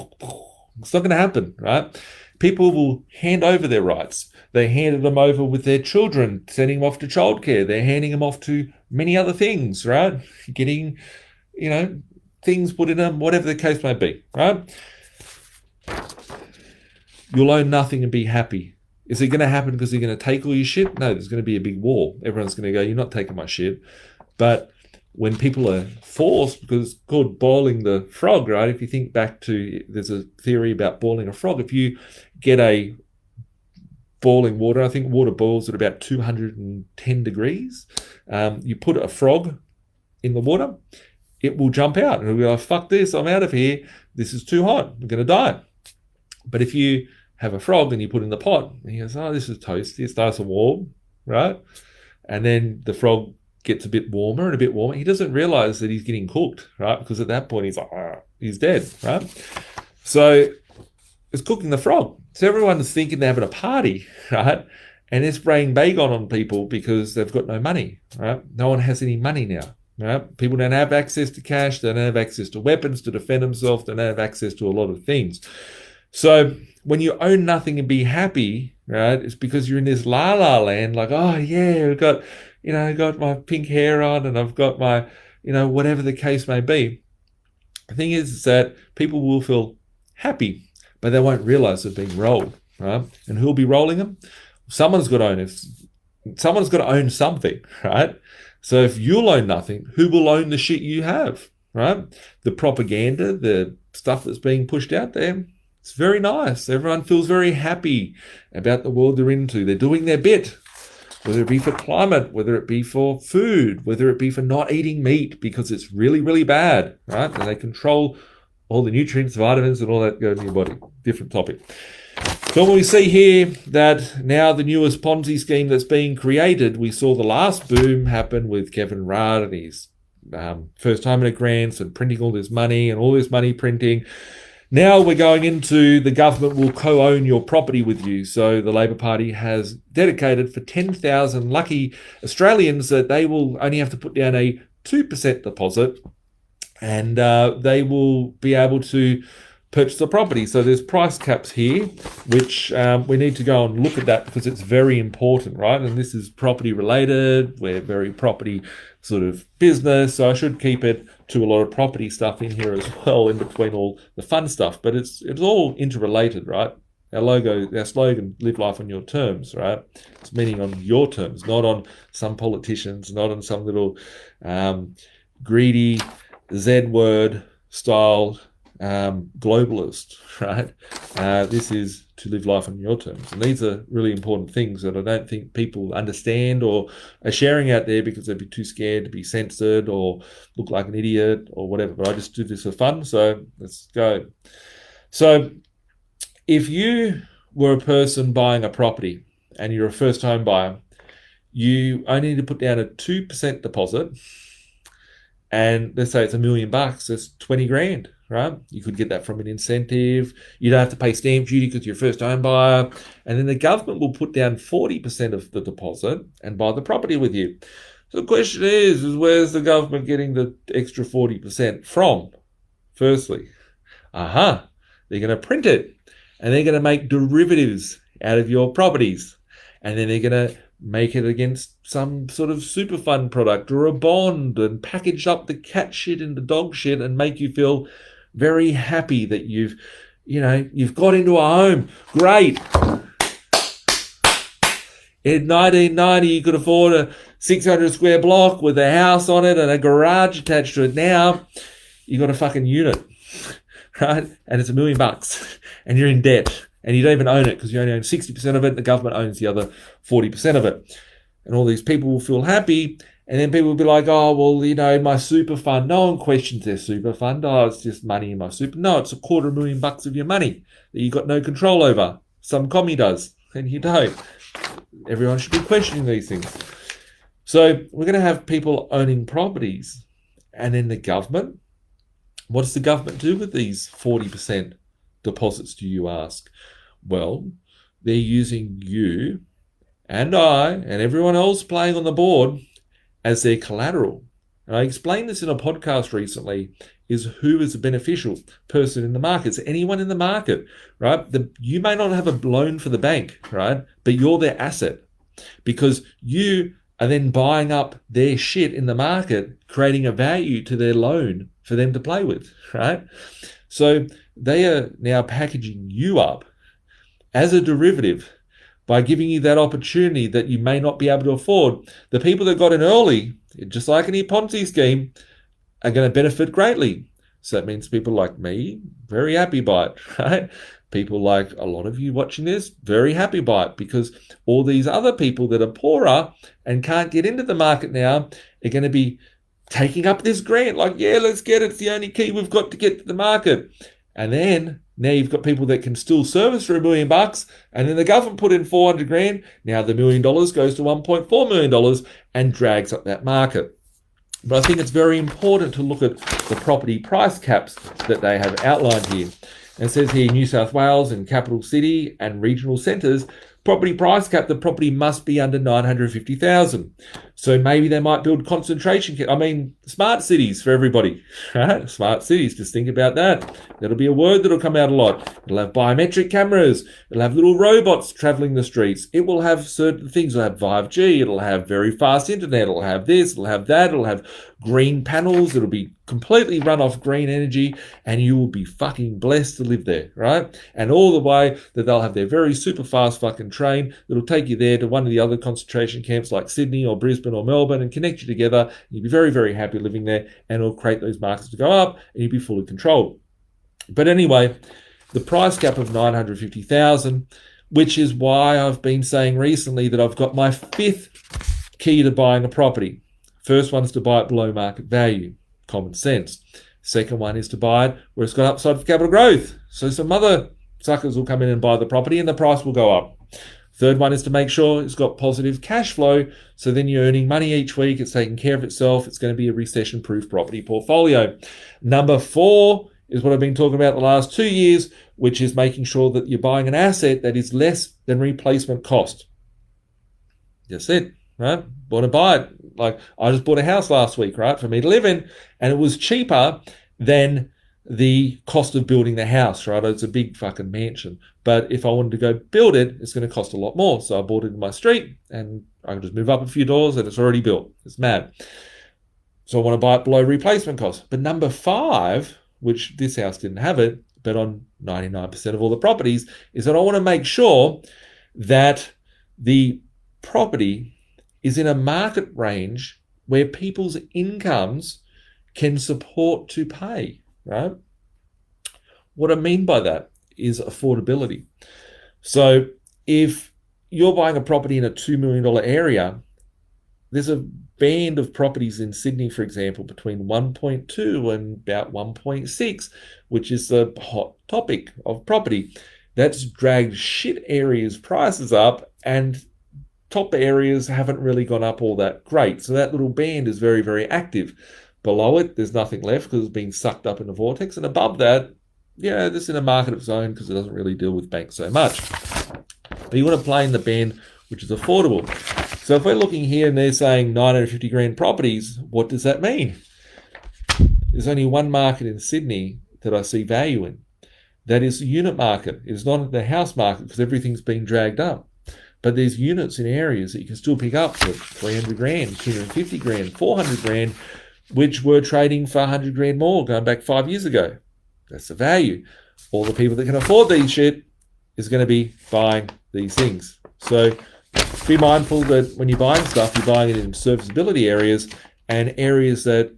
going to happen, right? People will hand over their rights. They handed them over with their children, sending them off to childcare. They're handing them off to many other things, right? Getting, things put in them, whatever the case may be, right? You'll own nothing and be happy. Is it going to happen because they're going to take all your shit? No, there's going to be a big war. Everyone's going to go, you're not taking my shit. But when people are forced, because it's called boiling the frog, right? If you think back to, there's a theory about boiling a frog. If you get a boiling water, I think water boils at about 210 degrees. You put a frog in the water, it will jump out. And it'll be like, fuck this, I'm out of here. This is too hot. I'm going to die. But if you have a frog and you put it in the pot, and he goes, this is toasty. It starts to warm, right? And then the frog gets a bit warmer and a bit warmer. He doesn't realize that he's getting cooked, right? Because at that point, he's like, he's dead, right? So it's cooking the frog. So everyone's thinking they're having a party, right? And they're spraying Baygon on people because they've got no money, right? No one has any money now, right? People don't have access to cash. They don't have access to weapons to defend themselves. They don't have access to a lot of things. So when you own nothing and be happy, right, it's because you're in this la-la land, like, I've got, I got my pink hair on and I've got my, whatever the case may be. The thing is that people will feel happy, but they won't realize they're being rolled, right? And who'll be rolling them? Someone's got to own it. Someone's got to own something, right? So if you'll own nothing, who will own the shit you have, right? The propaganda, the stuff that's being pushed out there, it's very nice. Everyone feels very happy about the world they're into. They're doing their bit, whether it be for climate, whether it be for food, whether it be for not eating meat because it's really, really bad, right? And they control all the nutrients, vitamins, and all that go in your body. Different topic. So when we see here that now the newest Ponzi scheme that's being created, we saw the last boom happen with Kevin Rudd and his first homeowner grants and printing all this money and all this money printing. Now we're going into the government will co-own your property with you. So the Labor Party has dedicated for 10,000 lucky Australians that they will only have to put down a 2% deposit and they will be able to purchase the property. So there's price caps here, which we need to go and look at that because it's very important, right? And this is property related. We're very property sort of business. So I should keep it to a lot of property stuff in here as well in between all the fun stuff. But it's all interrelated, right? Our slogan, live life on your terms, right? It's meaning on your terms, not on some politicians, not on some little greedy Z word style globalist, right? This is to live life on your terms. And these are really important things that I don't think people understand or are sharing out there because they'd be too scared to be censored or look like an idiot or whatever. But I just do this for fun, so let's go. So if you were a person buying a property and you're a first home buyer, you only need to put down a 2% deposit. And let's say it's $1 million, that's 20 grand, right? You could get that from an incentive. You don't have to pay stamp duty because you're a first home buyer. And then the government will put down 40% of the deposit and buy the property with you. So the question is where's the government getting the extra 40% from? Firstly, they're going to print it and they're going to make derivatives out of your properties. And then they're going to make it against some sort of super fund product or a bond and package up the cat shit and the dog shit and make you feel very happy that you've got into a home. Great. In 1990, you could afford a 600 square block with a house on it and a garage attached to it. Now, you got a fucking unit, right? And it's $1 million and you're in debt and you don't even own it because you only own 60% of it. The government owns the other 40% of it. And all these people will feel happy. And then people will be like, oh, well, my super fund. No one questions their super fund. Oh, it's just money in my super. No, it's $250,000 of your money that you got no control over. Some commie does, and you don't. Everyone should be questioning these things. So we're going to have people owning properties. And then the government, what does the government do with these 40% deposits, do you ask? Well, they're using you and I and everyone else playing on the board as their collateral. And I explained this in a podcast recently, is who is a beneficial person in the market. It's anyone in the market, right? You may not have a loan for the bank, right? But you're their asset because you are then buying up their shit in the market, creating a value to their loan for them to play with, right? So they are now packaging you up as a derivative by giving you that opportunity that you may not be able to afford. The people that got in early, just like any Ponzi scheme, are going to benefit greatly. So that means people like me, very happy by it, right? People like a lot of you watching this, very happy by it because all these other people that are poorer and can't get into the market now are going to be taking up this grant. Like, yeah, let's get it. It's the only key we've got to get to the market. And then now you've got people that can still service for $1 million, and then the government put in $400,000. Now the $1 million goes to $1.4 million and drags up that market. But I think it's very important to look at the property price caps that they have outlined here. And it says here, New South Wales and capital city and regional centres, property price cap, the property must be under 950,000. So maybe they might build concentration. Smart cities for everybody, right? Smart cities, just think about that. That'll be a word that'll come out a lot. It'll have biometric cameras. It'll have little robots traveling the streets. It will have certain things. It'll have 5G. It'll have very fast internet. It'll have this. It'll have that. It'll have green panels. It'll be completely run off green energy, and you will be fucking blessed to live there, right? And all the way that they'll have their very super fast fucking train that'll take you there to one of the other concentration camps like Sydney or Brisbane or Melbourne and connect you together. You'll be very, very happy living there, and it'll create those markets to go up and you'll be fully controlled. But anyway, the price cap of 950,000, which is why I've been saying recently that I've got my fifth key to buying a property. First one is to buy it below market value. Common sense. Second one is to buy it where it's got upside for capital growth. So some other suckers will come in and buy the property and the price will go up. Third one is to make sure it's got positive cash flow. So then you're earning money each week. It's taking care of itself. It's going to be a recession-proof property portfolio. Number 4 is what I've been talking about the last 2 years, which is making sure that you're buying an asset that is less than replacement cost. That's it, right? Want to buy it. Like I just bought a house last week, right, for me to live in, and it was cheaper than the cost of building the house, right? It's a big fucking mansion. But if I wanted to go build it, it's going to cost a lot more. So I bought it in my street and I can just move up a few doors and it's already built. It's mad. So I want to buy it below replacement cost. But number 5, which this house didn't have it, but on 99% of all the properties, is that I want to make sure that the property is in a market range where people's incomes can support to pay, right? What I mean by that is affordability. So if you're buying a property in a $2 million area, there's a band of properties in Sydney, for example, between 1.2 and about 1.6, which is the hot topic of property. That's dragged shit areas' prices up, and top areas haven't really gone up all that great. So that little band is very, very active. Below it, there's nothing left because it's been sucked up in the vortex. And above that, yeah, this is in a market of its own because it doesn't really deal with banks so much. But you want to play in the band which is affordable. So if we're looking here and they're saying 950 grand properties, what does that mean? There's only one market in Sydney that I see value in. That is the unit market. It's not the house market because everything's been dragged up. But there's units in areas that you can still pick up for 300 grand, 250 grand, 400 grand, which were trading for 100 grand more going back 5 years ago. That's the value. All the people that can afford these shit is going to be buying these things. So be mindful that when you're buying stuff, you're buying it in serviceability areas and areas that,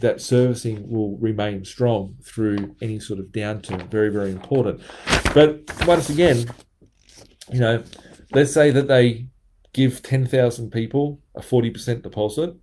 that servicing will remain strong through any sort of downturn. Very, very important. But once again, let's say that they give 10,000 people a 40% deposit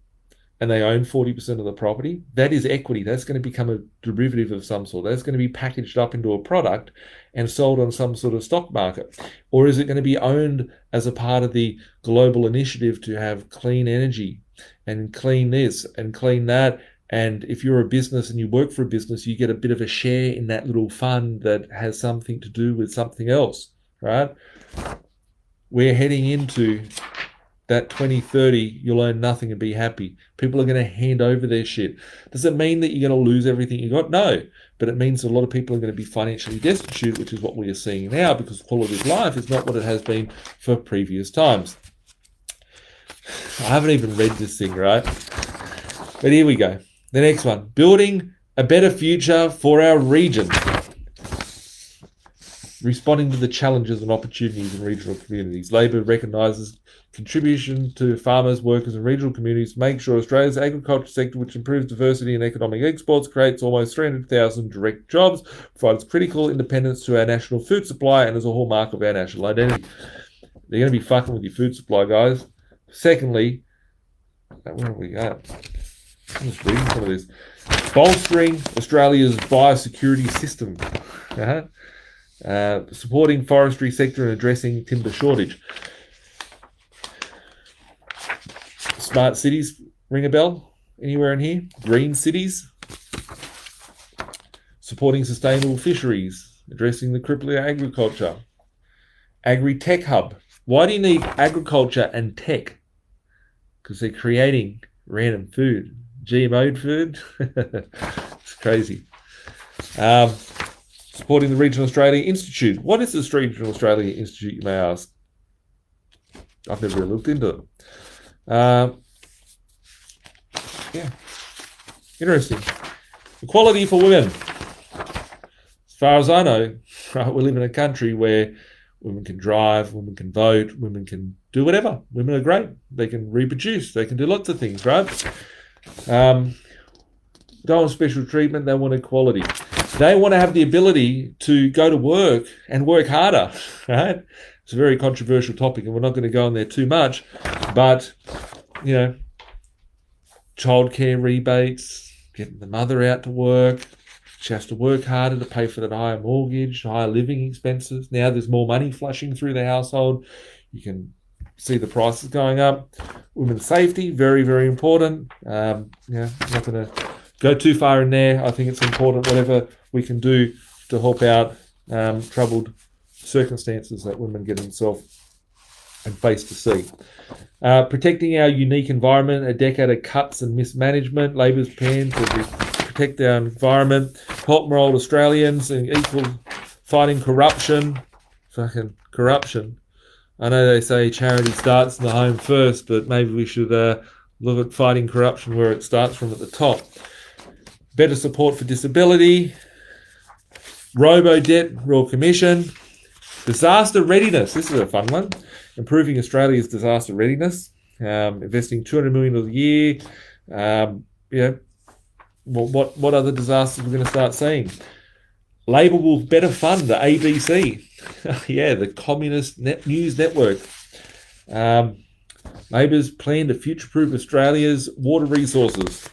and they own 40% of the property. That is equity. That's going to become a derivative of some sort. That's going to be packaged up into a product and sold on some sort of stock market. Or is it going to be owned as a part of the global initiative to have clean energy and clean this and clean that? And if you're a business and you work for a business, you get a bit of a share in that little fund that has something to do with something else, right? We're heading into that 2030, you'll own nothing and be happy. People are going to hand over their shit. Does it mean that you're going to lose everything you got? No. But it means a lot of people are going to be financially destitute, which is what we are seeing now because quality of life is not what it has been for previous times. I haven't even read this thing, right? But here we go. The next one. Building a better future for our region. Responding to the challenges and opportunities in regional communities. Labor recognises contribution to farmers, workers and regional communities to make sure Australia's agriculture sector, which improves diversity and economic exports, creates almost 300,000 direct jobs, provides critical independence to our national food supply and is a hallmark of our national identity. They're going to be fucking with your food supply, guys. Secondly, where are we at? I'm just reading some of this. Bolstering Australia's biosecurity system. Supporting forestry sector and addressing timber shortage. Smart cities, ring a bell? Anywhere in here? Green cities. Supporting sustainable fisheries, addressing the crippling agriculture. Agri-tech hub. Why do you need agriculture and tech? Because they're creating random food. GMO food. It's crazy. Supporting the Regional Australia Institute. What is this Regional Australia Institute, you may ask? I've never really looked into it. Interesting. Equality for women. As far as I know, right, we live in a country where women can drive, women can vote, women can do whatever. Women are great. They can reproduce. They can do lots of things, right? Don't want special treatment. They want equality. They want to have the ability to go to work and work harder, right? It's a very controversial topic and we're not going to go on there too much, but, childcare rebates, getting the mother out to work. She has to work harder to pay for that higher mortgage, higher living expenses. Now there's more money flushing through the household. You can see the prices going up. Women's safety, very, very important. I'm not going to go too far in there. I think it's important, whatever we can do to help out troubled circumstances that women get themselves and face to see. Protecting our unique environment, a decade of cuts and mismanagement. Labor's plan to protect our environment, help more old Australians and equal fighting corruption. Fucking corruption. I know they say charity starts in the home first, but maybe we should look at fighting corruption where it starts from at the top. Better support for disability. Robo-debt, Royal Commission. Disaster readiness. This is a fun one. Improving Australia's disaster readiness. Investing $200 million a year. What other disasters we're going to start seeing? Labor will better fund the ABC. The Communist News Network. Labor's plan to future-proof Australia's water resources.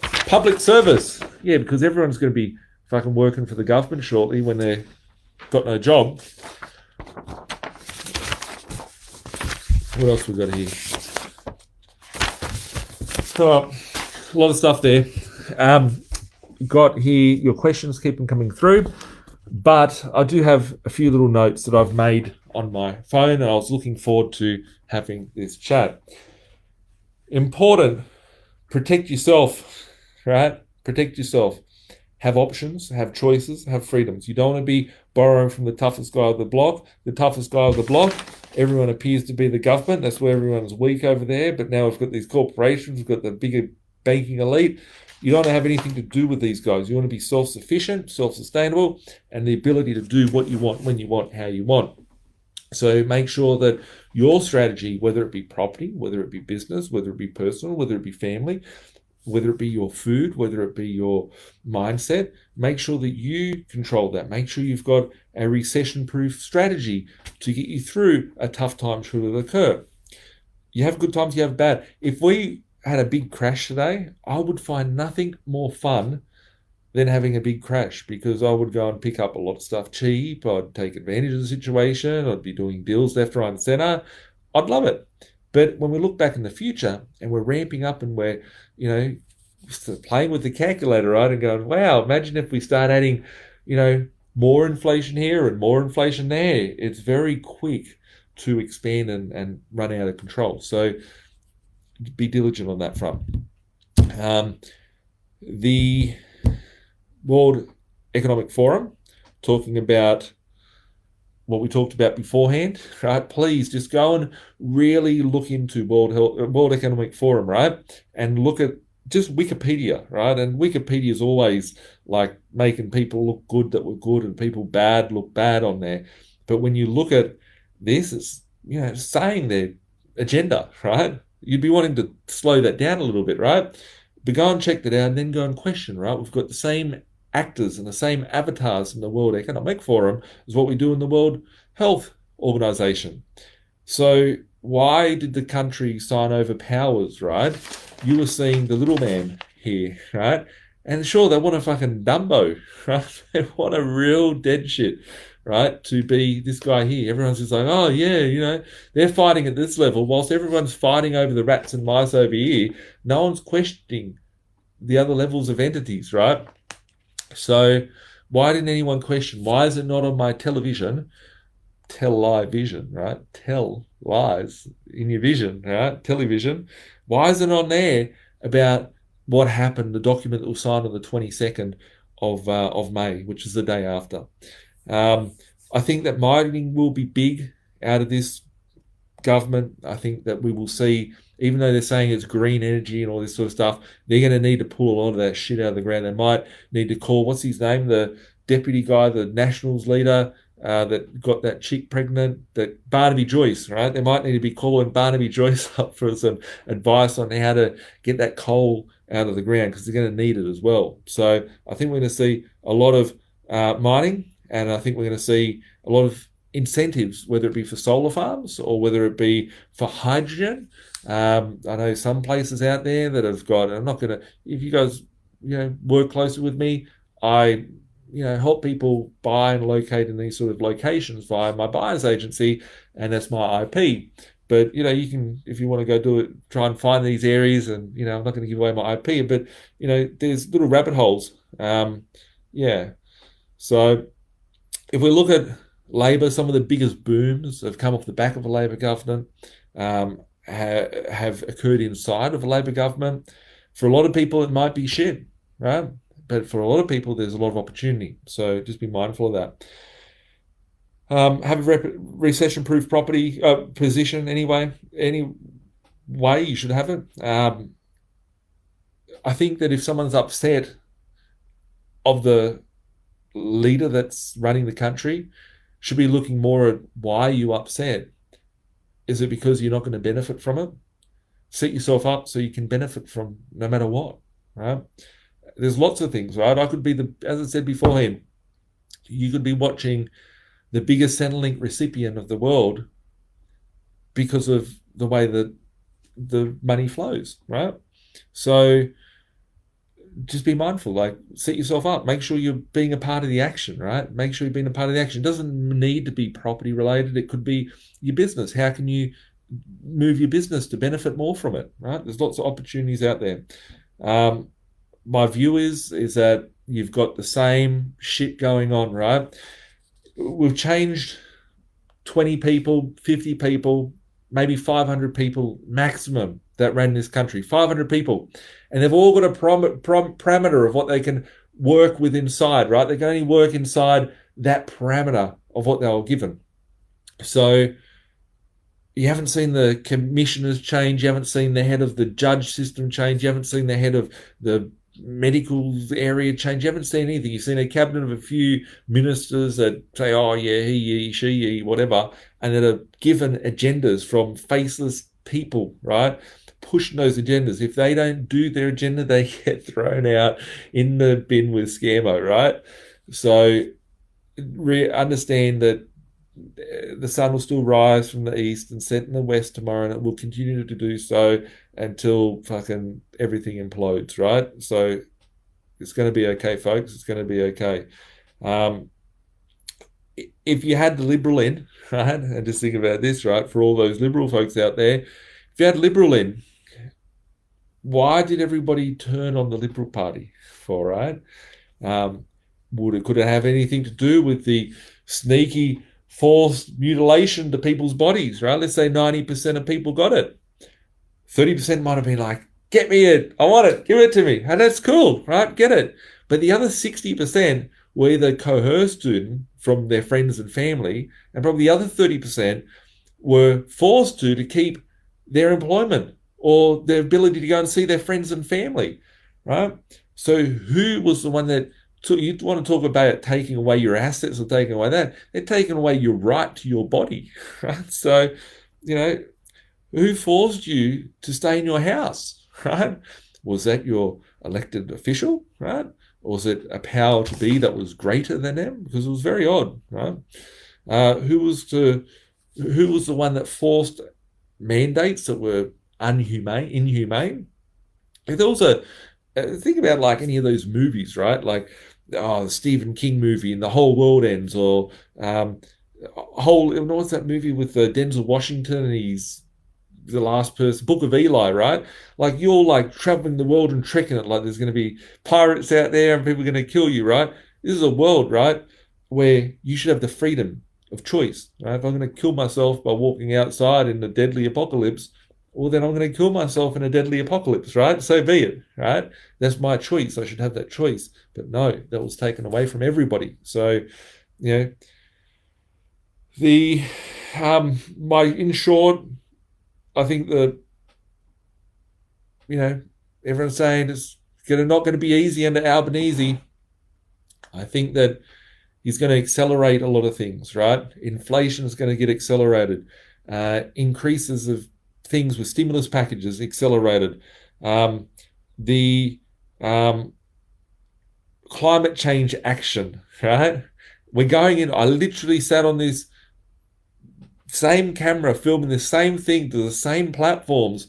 Public service. Because everyone's going to be fucking working for the government shortly when they've got no job. What else we got here? So, lot of stuff there. Got here, your questions keep them coming through, but I do have a few little notes that I've made on my phone, and I was looking forward to having this chat. Important, protect yourself, right? Protect yourself. Have options, have choices, have freedoms. You don't want to be borrowing from the toughest guy on the block. The toughest guy on the block, everyone appears to be the government. That's where everyone's weak over there. But now we've got these corporations, we've got the bigger banking elite. You don't want to have anything to do with these guys. You want to be self-sufficient, self-sustainable, and the ability to do what you want, when you want, how you want. So make sure that your strategy, whether it be property, whether it be business, whether it be personal, whether it be family, whether it be your food, whether it be your mindset, make sure that you control that. Make sure you've got a recession-proof strategy to get you through a tough time should it occur. You have good times, you have bad. If we had a big crash today, I would find nothing more fun than having a big crash, because I would go and pick up a lot of stuff cheap. I'd take advantage of the situation. I'd be doing deals left, right, and center. I'd love it. But when we look back in the future and we're ramping up and we're, playing with the calculator, right, and going, wow, imagine if we start adding, more inflation here and more inflation there. It's very quick to expand and run out of control. So be diligent on that front. The World Economic Forum, talking about what we talked about beforehand, right? Please just go and really look into World Economic Forum, right? And look at just Wikipedia, right? And Wikipedia is always like making people look good that were good and people bad look bad on there. But when you look at this, it's, saying their agenda, right? You'd be wanting to slow that down a little bit, right? But go and check that out and then go and question, right? We've got the same actors and the same avatars in the World Economic Forum as what we do in the World Health Organization. So why did the country sign over powers, right? You were seeing the little man here, right? And sure, they want a fucking Dumbo, right? They want a real dead shit, right? To be this guy here. Everyone's just like, oh yeah, they're fighting at this level, whilst everyone's fighting over the rats and mice over here. No one's questioning the other levels of entities, right? So why didn't anyone question? Why is it not on my television? Tell-lie-vision, right? Tell lies in your vision, right? Television. Why is it on there about what happened, the document that was signed on the 22nd of May, which is the day after? I think that mining will be big out of this government. I think that we will see, even though they're saying it's green energy and all this sort of stuff, they're going to need to pull a lot of that shit out of the ground. They might need to call, what's his name, the deputy guy, the Nationals leader that got that chick pregnant, that Barnaby Joyce, right? They might need to be calling Barnaby Joyce up for some advice on how to get that coal out of the ground, because they're going to need it as well. So I think we're going to see a lot of mining, and I think we're going to see a lot of incentives, whether it be for solar farms or whether it be for hydrogen. I know some places out there that have got, I'm not going to, if you guys, work closely with me, I, help people buy and locate in these sort of locations via my buyer's agency, and that's my IP. But, you can, if you want to go do it, try and find these areas, and, I'm not going to give away my IP, but, there's little rabbit holes. So if we look at Labor, some of the biggest booms have come off the back of a Labor government, have occurred inside of a Labor government. For a lot of people, it might be shit, right? But for a lot of people, there's a lot of opportunity. So just be mindful of that. Have a recession-proof property position anyway. Any way you should have it. I think that if someone's upset of the leader that's running the country, should be looking more at why are you upset. Is it because you're not going to benefit from it? Set yourself up so you can benefit from no matter what, right? There's lots of things, right? I could be as I said beforehand, you could be watching the biggest Centrelink recipient of the world because of the way that the money flows, right? So just be mindful, like set yourself up, make sure you're being a part of the action, right? Make sure you're being a part of the action. It doesn't need to be property related. It could be your business. How can you move your business to benefit more from it, right? There's lots of opportunities out there. My view is that you've got the same shit going on, right? We've changed 20 people, 50 people, maybe 500 people maximum that ran this country. 500 people. And they've all got a parameter of what they can work with inside, right? They can only work inside that parameter of what they were given. So you haven't seen the commissioners change. You haven't seen the head of the judge system change. You haven't seen the head of the medical area change. You haven't seen anything. You've seen a cabinet of a few ministers that say, oh, yeah, he, she, whatever, and that are given agendas from faceless people, right? Pushing those agendas. If they don't do their agenda, they get thrown out in the bin with Scammo, right? So understand that the sun will still rise from the east and set in the west tomorrow, and it will continue to do so until fucking everything implodes, right? So it's going to be okay, folks. It's going to be okay. If you had the Liberal in, right, and just think about this, right, for all those Liberal folks out there, if you had Liberal in, why did everybody turn on the Liberal Party for, right? Could it have anything to do with the sneaky forced mutilation to people's bodies, right? Let's say 90% of people got it. 30% might have been like, get me it, I want it, give it to me. And that's cool, right? Get it. But the other 60% were either coerced to from their friends and family, and probably the other 30% were forced to keep their employment or their ability to go and see their friends and family, right? So who was the one that you want to talk about taking away your assets or taking away that? They're taking away your right to your body, right? So, who forced you to stay in your house, right? Was that your elected official, right? Or was it a power to be that was greater than them? Because it was very odd, right? Who was the one that forced mandates that were inhumane? There was think about like any of those movies, right? Like the Stephen King movie and The Whole World Ends, or what's that movie with Denzel Washington and he's the last person, Book of Eli, right? Like you're like traveling the world and trekking it, like there's going to be pirates out there and people are going to kill you, right? This is a world, right, where you should have the freedom of choice, right? If I'm going to kill myself by walking outside in the deadly apocalypse, well, then I'm going to kill myself in a deadly apocalypse, right? So be it, right? That's my choice. I should have that choice. But no, that was taken away from everybody. So, in short, I think that, everyone's saying it's not going to be easy under Albanese. I think that he's going to accelerate a lot of things, right? Inflation is going to get accelerated. Increases of things with stimulus packages accelerated. The climate change action, right? We're going in. I literally sat on this same camera filming the same thing to the same platforms,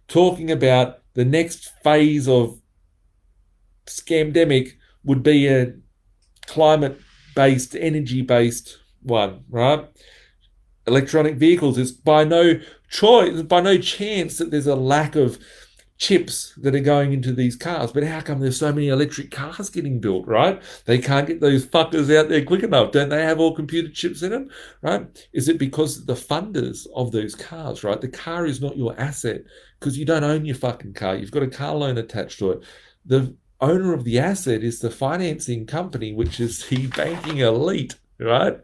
talking about the next phase of scamdemic would be a climate-based, energy-based one, right? Electronic vehicles. It's by no chance that there's a lack of chips that are going into these cars. But how come there's so many electric cars getting built, right? They can't get those fuckers out there quick enough. Don't they have all computer chips in them, right? Is it because the funders of those cars, right? The car is not your asset because you don't own your fucking car. You've got a car loan attached to it. The owner of the asset is the financing company, which is the banking elite, right?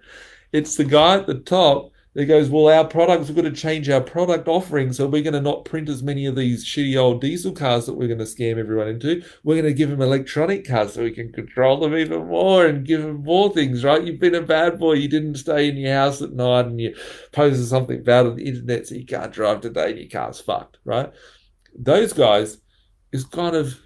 It's the guy at the top that goes, well, our products, we've got to change our product offering, so we're going to not print as many of these shitty old diesel cars that we're going to scam everyone into. We're going to give them electronic cars so we can control them even more and give them more things, right? You've been a bad boy. You didn't stay in your house at night and you posted something bad on the internet so you can't drive today and your car's fucked, right? Those guys, is kind of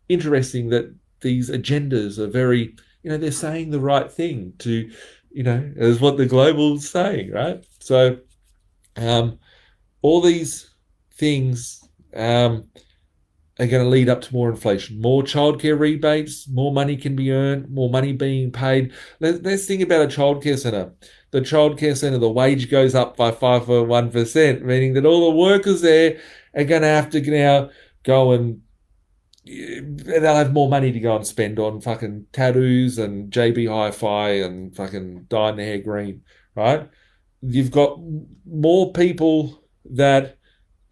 interesting that these agendas are very, they're saying the right thing to, is what the global's saying, right? So all these things are going to lead up to more inflation, more childcare rebates, more money can be earned, more money being paid. Let's think about a childcare centre. The childcare centre, the wage goes up by 5.1%, meaning that all the workers there are going to have to now go and they'll have more money to go and spend on fucking tattoos and JB Hi-Fi and fucking dyeing their hair green, right? You've got more people that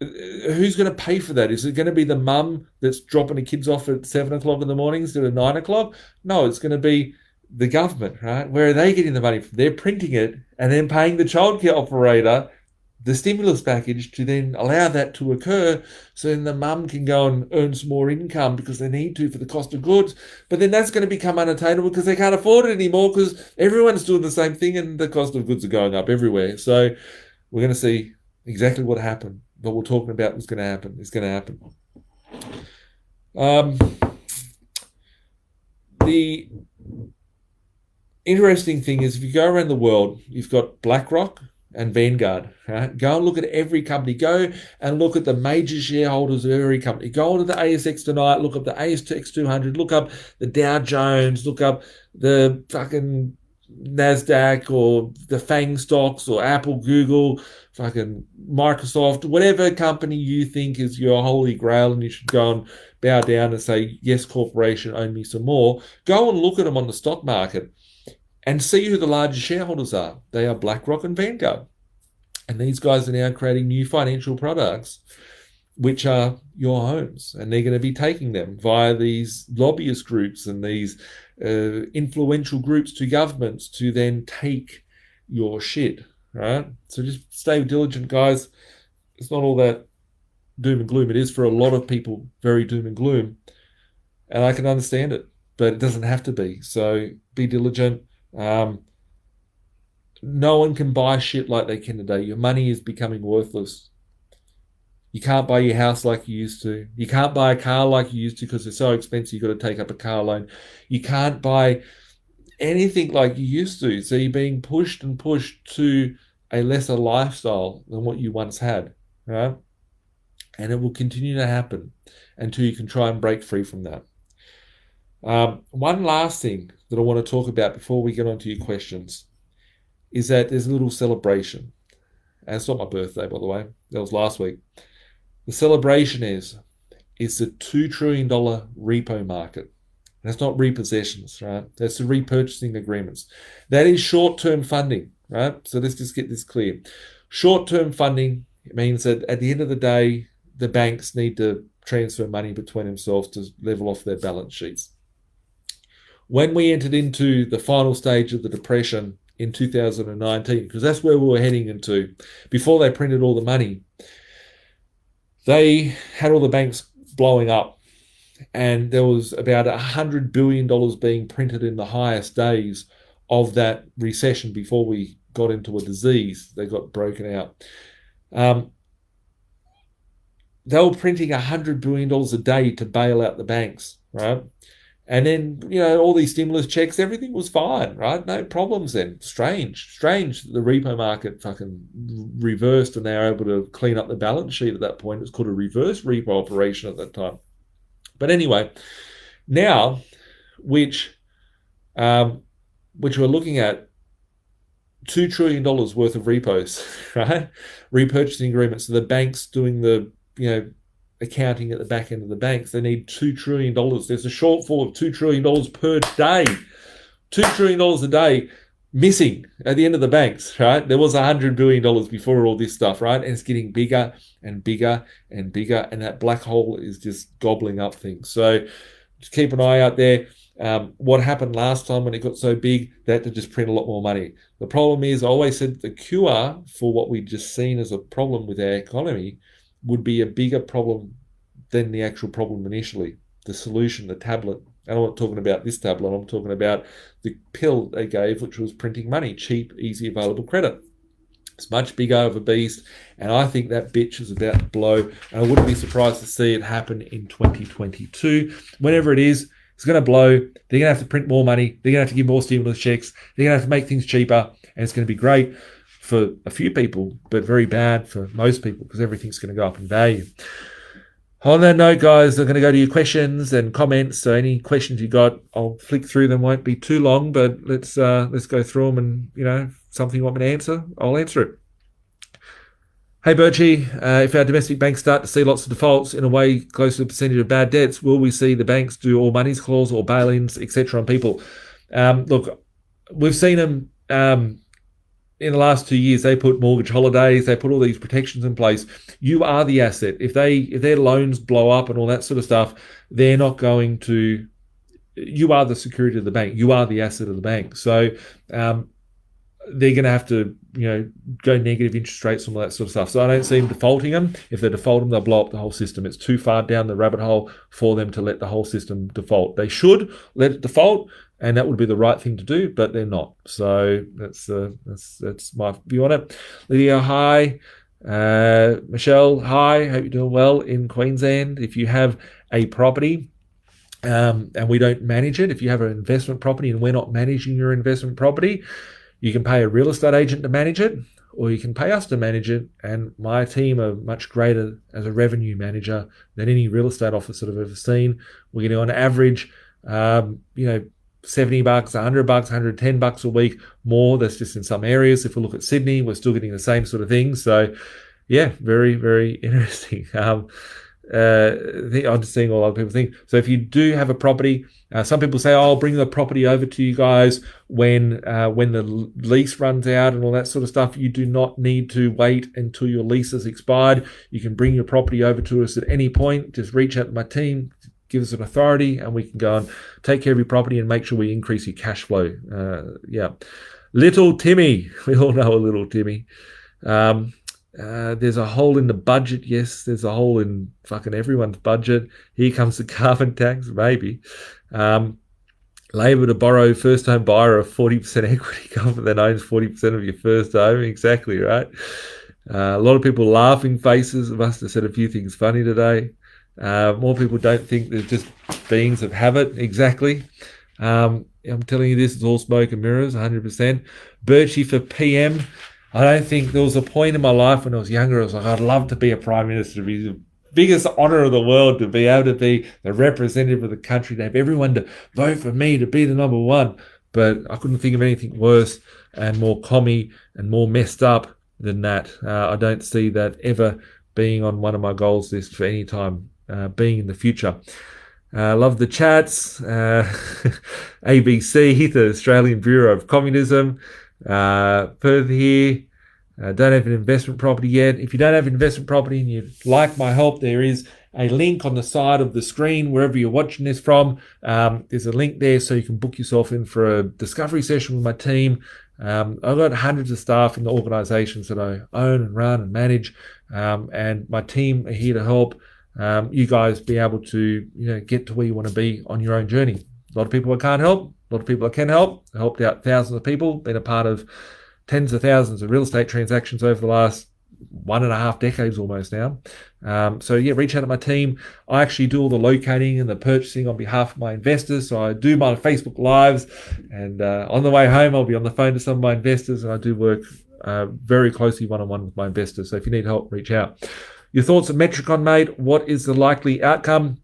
who's going to pay for that? Is it going to be the mum that's dropping the kids off at 7 o'clock in the morning instead of 9 o'clock? No, it's going to be the government, right? Where are they getting the money from? They're printing it and then paying the childcare operator the stimulus package to then allow that to occur, so then the mum can go and earn some more income because they need to for the cost of goods. But then that's going to become unattainable because they can't afford it anymore because everyone's doing the same thing and the cost of goods are going up everywhere. So we're going to see exactly what happened. What we're talking about is going to happen. It's going to happen. The interesting thing is if you go around the world, you've got BlackRock and Vanguard. Right? Go and look at every company. Go and look at the major shareholders of every company. Go onto the ASX tonight. Look up the ASX 200. Look up the Dow Jones. Look up the fucking NASDAQ or the FANG stocks or Apple, Google, fucking Microsoft, whatever company you think is your holy grail and you should go and bow down and say, yes, corporation, own me some more. Go and look at them on the stock market and see who the largest shareholders are. They are BlackRock and Vanguard. And these guys are now creating new financial products, which are your homes. And they're going to be taking them via these lobbyist groups and these influential groups to governments to then take your shit, right? So just stay diligent, guys. It's not all that doom and gloom. It is for a lot of people very doom and gloom. And I can understand it, but it doesn't have to be. So be diligent. No one can buy shit like they can today. Your money is becoming worthless. You can't buy your house like you used to. You can't buy a car like you used to because they're so expensive. You've got to take up a car loan. You can't buy anything like you used to. So you're being pushed and pushed to a lesser lifestyle than what you once had, right? And it will continue to happen until you can try and break free from that. One last thing that I want to talk about before we get on to your questions is that there's a little celebration. And it's not my birthday, by the way. That was last week. The celebration is it's the $2 trillion repo market. That's not repossessions, right? That's the repurchasing agreements. That is short-term funding, right? So let's just get this clear. Short-term funding means that at the end of the day, the banks need to transfer money between themselves to level off their balance sheets. When we entered into the final stage of the Depression in 2019, because that's where we were heading into, before they printed all the money, they had all the banks blowing up, and there was about $100 billion being printed in the highest days of that recession before we got into a disease. They got broken out. They were printing $100 billion a day to bail out the banks, right? And then, all these stimulus checks, everything was fine, right? No problems then. Strange. The repo market fucking reversed and they were able to clean up the balance sheet at that point. It was called a reverse repo operation at that time. But anyway, now, which we're looking at $2 trillion worth of repos, right? Repurchasing agreements. So the banks doing the, accounting at the back end of the banks, they need $2 trillion. There's a shortfall of $2 trillion per day. $2 trillion a day missing at the end of the banks, right? There was $100 billion before all this stuff, right? And it's getting bigger and bigger and bigger, and that black hole is just gobbling up things. So just keep an eye out there. What happened last time when it got so big, they had to just print a lot more money. The problem is, I always said the cure for what we'd just seen as a problem with our economy would be a bigger problem than the actual problem initially. The solution, the tablet. And I'm not talking about this tablet. I'm talking about the pill they gave, which was printing money, cheap, easy, available credit. It's much bigger of a beast, and I think that bitch is about to blow. And I wouldn't be surprised to see it happen in 2022. Whenever it is, it's going to blow. They're going to have to print more money. They're going to have to give more stimulus checks. They're going to have to make things cheaper, and it's going to be great for a few people, but very bad for most people because everything's going to go up in value. On that note, guys, I'm going to go to your questions and comments. So any questions you got, I'll flick through them. Won't be too long, but let's go through them. And something you want me to answer, I'll answer it. Hey Birchie, if our domestic banks start to see lots of defaults in a way close to the percentage of bad debts, will we see the banks do all monies clause or bail-ins, etc. on people? Look, we've seen them in the last 2 years. They put mortgage holidays, they put all these protections in place. You are the asset. If their loans blow up and all that sort of stuff, they're not going to. You are the security of the bank. You are the asset of the bank. So they're going to have to, go negative interest rates and all that sort of stuff. So I don't see them defaulting them. If they default them, they'll blow up the whole system. It's too far down the rabbit hole for them to let the whole system default. They should let it default, and that would be the right thing to do, but they're not. So that's my view on it. Lydia, hi. Michelle, hi. Hope you're doing well in Queensland. If you have a property, and we don't manage it, if you have an investment property and we're not managing your investment property, you can pay a real estate agent to manage it, or you can pay us to manage it. And my team are much greater as a revenue manager than any real estate office that I've ever seen. We're going to, on average, $70, $100, $110 a week more. That's just in some areas. If we look at Sydney, we're still getting the same sort of thing. So, yeah, very, very interesting. I'm just seeing all other people think. So if you do have a property, some people say, I'll bring the property over to you guys when the lease runs out and all that sort of stuff. You do not need to wait until your lease is expired. You can bring your property over to us at any point. Just reach out to my team, give us an authority, and we can go and take care of your property and make sure we increase your cash flow. Little Timmy. We all know a little Timmy. There's a hole in the budget. Yes, there's a hole in fucking everyone's budget. Here comes the carbon tax, maybe. Labor to borrow first home buyer of 40% equity cover that owns 40% of your first home. Exactly right. A lot of people laughing faces. I must have said a few things funny today. More people don't think they're just beings of habit. Exactly. I'm telling you, this is all smoke and mirrors, 100%. Birchie for PM. I don't think there was a point in my life when I was younger, I was like, I'd love to be a prime minister, to be the biggest honor of the world, to be able to be the representative of the country, to have everyone to vote for me to be the number one. But I couldn't think of anything worse and more commie and more messed up than that. I don't see that ever being on one of my goals list for any time being in the future. Love the chats. ABC, the Australian Bureau of Communism. Perth here. Don't have an investment property yet. If you don't have an investment property and you'd like my help, there is a link on the side of the screen wherever you're watching this from. There's a link there so you can book yourself in for a discovery session with my team. I've got hundreds of staff in the organizations that I own and run and manage, and my team are here to help you guys be able to get to where you want to be on your own journey. A lot of people I can't help. A lot of people I can help. I helped out thousands of people, been a part of tens of thousands of real estate transactions over the last 1.5 decades almost now. Reach out to my team. I actually do all the locating and the purchasing on behalf of my investors. So I do my Facebook Lives, and on the way home, I'll be on the phone to some of my investors, and I do work very closely one-on-one with my investors. So if you need help, reach out. Your thoughts on Metricon, mate? What is the likely outcome?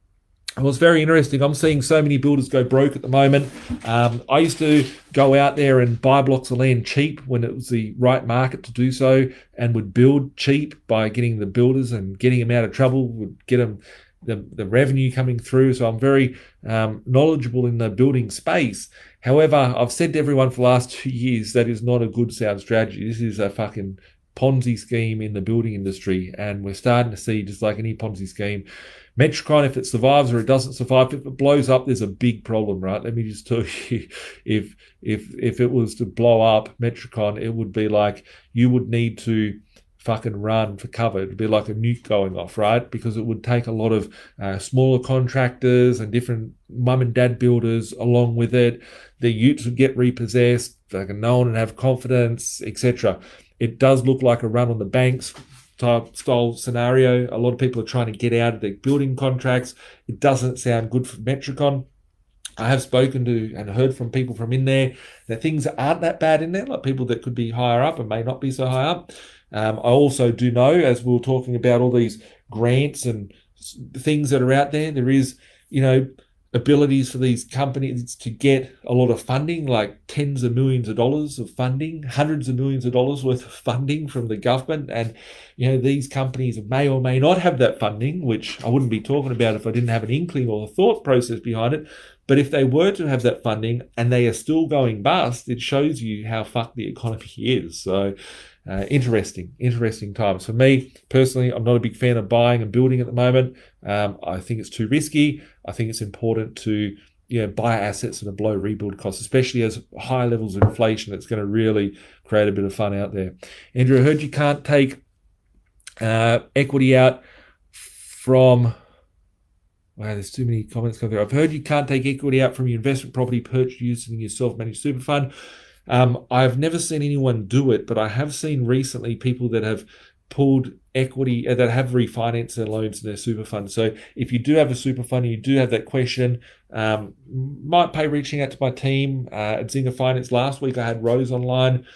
Well, it's very interesting. I'm seeing so many builders go broke at the moment. I used to go out there and buy blocks of land cheap when it was the right market to do so, and would build cheap by getting the builders and getting them out of trouble, would get them the revenue coming through. So I'm very knowledgeable in the building space. However, I've said to everyone for the last 2 years, that is not a good sound strategy. This is a fucking Ponzi scheme in the building industry, and we're starting to see, just like any Ponzi scheme, Metricon, if it survives or it doesn't survive, if it blows up, there's a big problem, right? Let me just tell you, if it was to blow up Metricon, it would be like you would need to fucking run for cover. It'd be like a nuke going off, right? Because it would take a lot of smaller contractors and different mum and dad builders along with it. The utes would get repossessed, fucking no one would have confidence, etc. It does look like a run on the banks type style scenario. A lot of people are trying to get out of their building contracts. It doesn't sound good for Metricon. I have spoken to and heard from people from in there that things aren't that bad in there, like people that could be higher up and may not be so high up. I also do know, as we were talking about all these grants and things that are out there, there is, a abilities for these companies to get a lot of funding, like tens of millions of dollars of funding, hundreds of millions of dollars worth of funding from the government. And, these companies may or may not have that funding, which I wouldn't be talking about if I didn't have an inkling or a thought process behind it. But if they were to have that funding and they are still going bust, it shows you how fucked the economy is. So interesting times. For me personally, I'm not a big fan of buying and building at the moment. I think it's too risky. I think it's important to buy assets at a below rebuild cost, especially as high levels of inflation. It's going to really create a bit of fun out there. Andrew, I heard you can't take equity out from... Wow, there's too many comments coming through. I've heard you can't take equity out from your investment property purchased using your self-managed super fund. I've never seen anyone do it, but I have seen recently people that have pulled equity, that have refinanced their loans in their super fund. So if you do have a super fund and you do have that question, might pay reaching out to my team at Zinger Finance. Last week I had Rose online.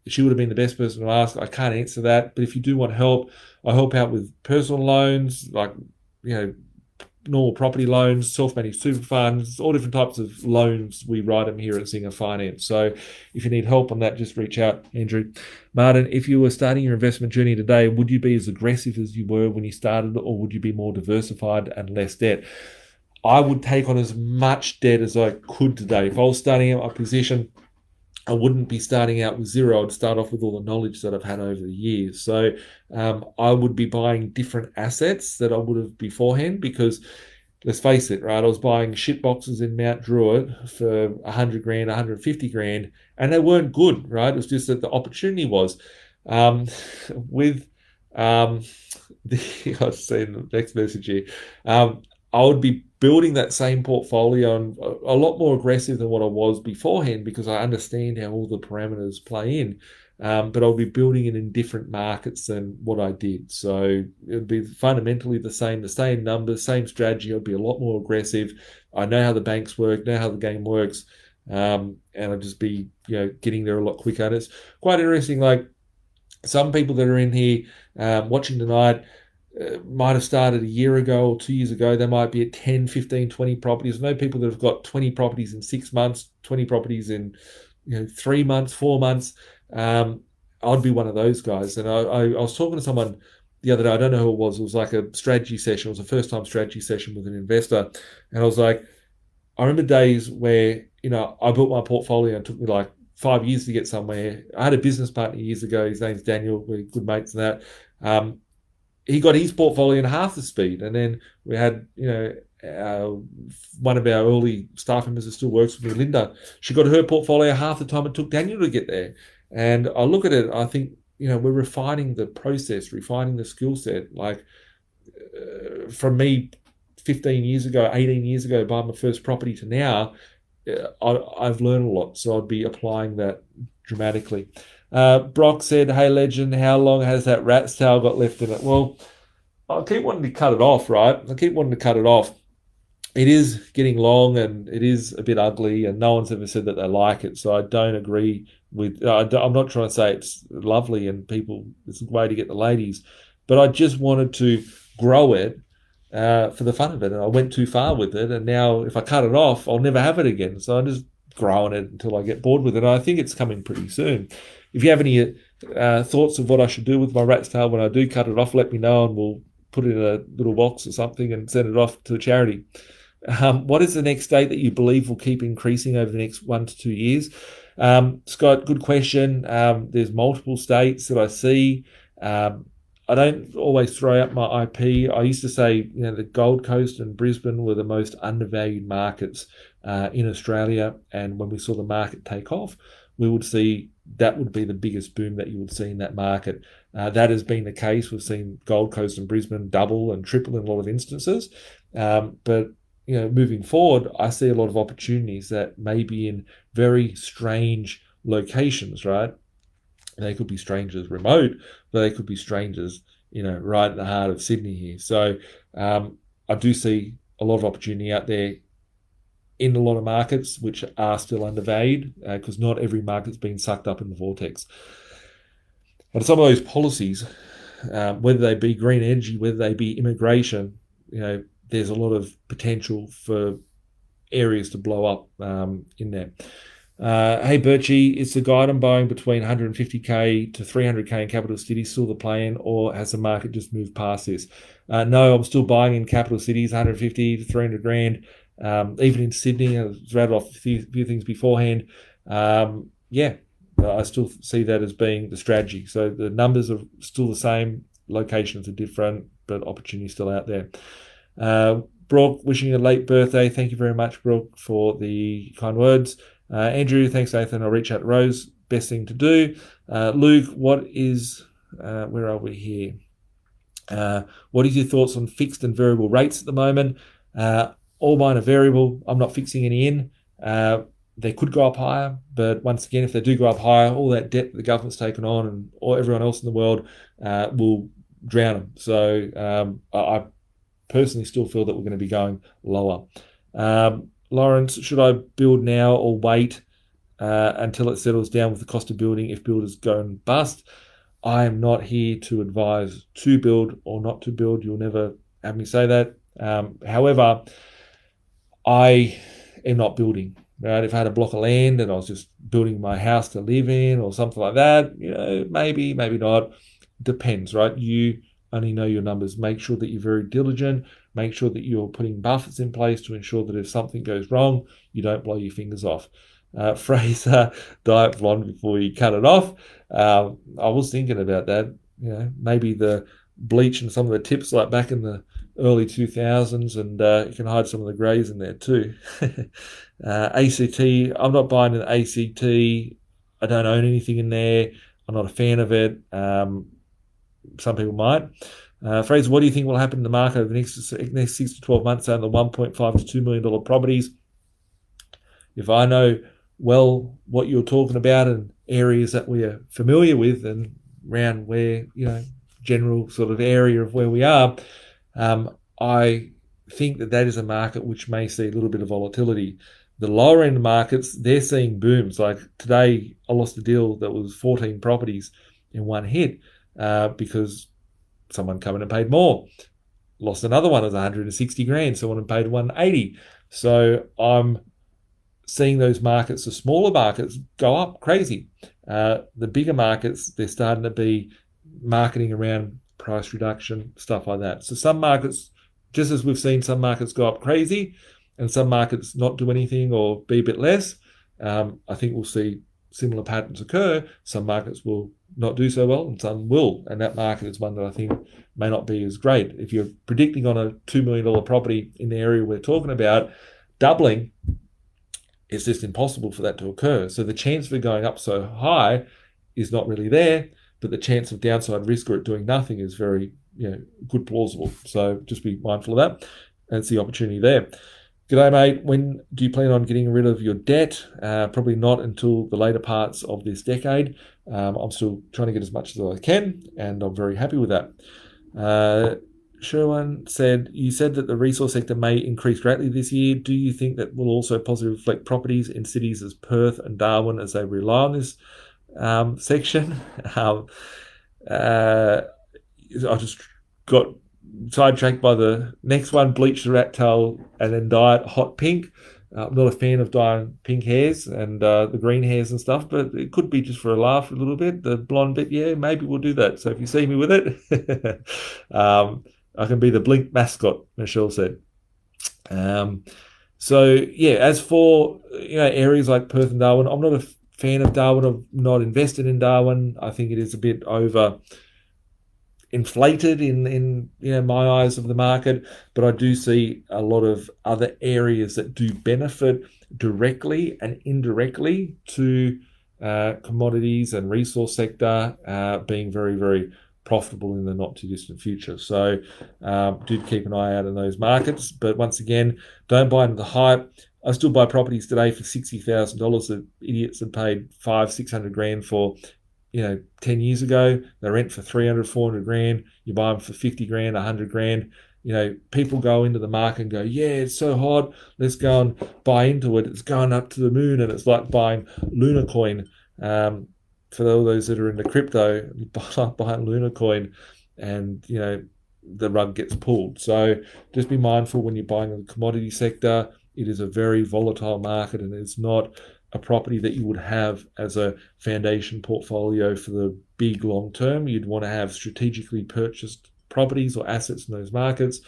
She would have been the best person to ask. I can't answer that, but if you do want help, I help out with personal loans, like, normal property loans, self-managed super funds, all different types of loans. We write them here at Zinger Finance. So if you need help on that, just reach out, Andrew. Martin, if you were starting your investment journey today, would you be as aggressive as you were when you started, or would you be more diversified and less debt? I would take on as much debt as I could today. If I was starting out my position, I wouldn't be starting out with zero. I'd start off with all the knowledge that I've had over the years. So I would be buying different assets that I would have beforehand, because let's face it, right? I was buying shit boxes in Mount Druitt for 100 grand, 150 grand, and they weren't good, right? It was just that the opportunity was. With I'll say in the next message here, I would be building that same portfolio and a lot more aggressive than what I was beforehand, because I understand how all the parameters play in. But I'll be building it in different markets than what I did. So it'd be fundamentally the same numbers, same strategy. I'd be a lot more aggressive. I know how the banks work, know how the game works. And I'd just be, getting there a lot quicker. And it's quite interesting. Like, some people that are in here watching tonight, might have started a year ago or 2 years ago. They might be at 10, 15, 20 properties. I know people that have got 20 properties in 6 months, 20 properties in 3 months, 4 months. I'd be one of those guys. And I was talking to someone the other day. I don't know who it was. It was like a strategy session. It was a first-time strategy session with an investor. And I was like, I remember days where, I built my portfolio and it took me like 5 years to get somewhere. I had a business partner years ago. His name's Daniel. We're good mates and that. He got his portfolio in half the speed. And then we had, one of our early staff members that still works with me, Linda, she got her portfolio half the time it took Daniel to get there. And I look at it, I think, we're refining the process, refining the skill set. Like, from me 15 years ago, 18 years ago, buying my first property to now, I've learned a lot. So I'd be applying that dramatically. Brock said, "Hey, legend, how long has that rat's tail got left in it?" Well, I keep wanting to cut it off, right? I keep wanting to cut it off. It is getting long and it is a bit ugly, and no one's ever said that they like it. So I don't agree with... I'm not trying to say it's lovely and it's a way to get the ladies, but I just wanted to grow it for the fun of it. And I went too far with it. And now if I cut it off, I'll never have it again. So I'm just growing it until I get bored with it. And I think it's coming pretty soon. If you have any thoughts of what I should do with my rat's tail when I do cut it off, let me know and we'll put it in a little box or something and send it off to charity. What is the next state that you believe will keep increasing over the next 1 to 2 years? Scott, good question. There's multiple states that I see. I don't always throw out my IP. I used to say, the Gold Coast and Brisbane were the most undervalued markets in Australia. And when we saw the market take off, we would see that would be the biggest boom that you would see in that market. That has been the case. We've seen Gold Coast and Brisbane double and triple in a lot of instances. But moving forward, I see a lot of opportunities that may be in very strange locations, right? They could be strangers remote, but they could be strangers, right in the heart of Sydney here. So I do see a lot of opportunity out there in a lot of markets which are still undervalued, because not every market's been sucked up in the vortex. But some of those policies, whether they be green energy, whether they be immigration, there's a lot of potential for areas to blow up in there. Hey Birchie, is the guide on buying between 150k to 300k in capital cities still the plan, or has the market just moved past this? No, I'm still buying in capital cities, 150 to 300 grand. Even in Sydney, I was rattled off a few things beforehand. Yeah, I still see that as being the strategy. So the numbers are still the same, locations are different, but opportunity still out there. Brooke, wishing you a late birthday. Thank you very much, Brooke, for the kind words. Andrew, thanks, Nathan. I'll reach out to Rose. Best thing to do. Luke, what is, where are we here? What is your thoughts on fixed and variable rates at the moment? All mine are variable. I'm not fixing any in. They could go up higher, but once again, if they do go up higher, all that debt that the government's taken on and everyone else in the world will drown them. So I personally still feel that we're going to be going lower. Lawrence, should I build now or wait until it settles down with the cost of building if builders go and bust? I am not here to advise to build or not to build. You'll never have me say that. However, I am not building. Right? If I had a block of land and I was just building my house to live in or something like that, maybe, maybe not. Depends, right? You only know your numbers. Make sure that you're very diligent. Make sure that you're putting buffers in place to ensure that if something goes wrong, you don't blow your fingers off. Fraser, dye it blonde before you cut it off. I was thinking about that. Maybe the bleach and some of the tips like back in the early 2000s, and you can hide some of the greys in there too. ACT, I'm not buying an ACT. I don't own anything in there. I'm not a fan of it. Some people might. Fraser, what do you think will happen in the market over the next 6 to 12 months on the $1.5 to $2 million properties? If I know well what you're talking about and areas that we are familiar with and around where, general sort of area of where we are, I think that is a market which may see a little bit of volatility. The lower end markets, they're seeing booms. Like today, I lost a deal that was 14 properties in one hit because someone come in and paid more. Lost another one as 160 grand. Someone paid 180. So I'm seeing those markets, the smaller markets, go up crazy. The bigger markets, they're starting to be marketing around price reduction, stuff like that. So some markets, just as we've seen some markets go up crazy and some markets not do anything or be a bit less, I think we'll see similar patterns occur. Some markets will not do so well and some will. And that market is one that I think may not be as great. If you're predicting on a $2 million property in the area we're talking about, doubling, it's just impossible for that to occur. So the chance for going up so high is not really there, but the chance of downside risk or it doing nothing is very, good, plausible. So just be mindful of that. That's the opportunity there. G'day, mate. When do you plan on getting rid of your debt? Probably not until the later parts of this decade. I'm still trying to get as much as I can, and I'm very happy with that. Sherwin said, you said that the resource sector may increase greatly this year. Do you think that will also positively reflect properties in cities as Perth and Darwin as they rely on this section? I just got sidetracked by the next one, bleach the rat tail and then dye it hot pink. I'm not a fan of dyeing pink hairs and the green hairs and stuff, but it could be just for a laugh a little bit. The blonde bit, yeah, maybe we'll do that. So if you see me with it, I can be the Blink mascot, Michelle said. As for areas like Perth and Darwin, I'm not a fan of Darwin. I've not invested in Darwin. I think it is a bit over inflated in my eyes of the market, but I do see a lot of other areas that do benefit directly and indirectly to commodities and resource sector being very, very profitable in the not too distant future. So do keep an eye out on those markets, but once again, don't buy into the hype. I still buy properties today for $60,000 that idiots had paid 500-600 grand for 10 years ago. They rent for 300-400 grand. You buy them for 50 grand, 100 grand. People go into the market and go, yeah, it's so hot, let's go and buy into it. It's going up to the moon, and it's like buying Luna coin. For all those that are into crypto, you buy Luna coin and the rug gets pulled. So just be mindful when you're buying in the commodity sector. it is a very volatile market, and it's not a property that you would have as a foundation portfolio for the big long term. You'd want to have strategically purchased properties or assets in those markets,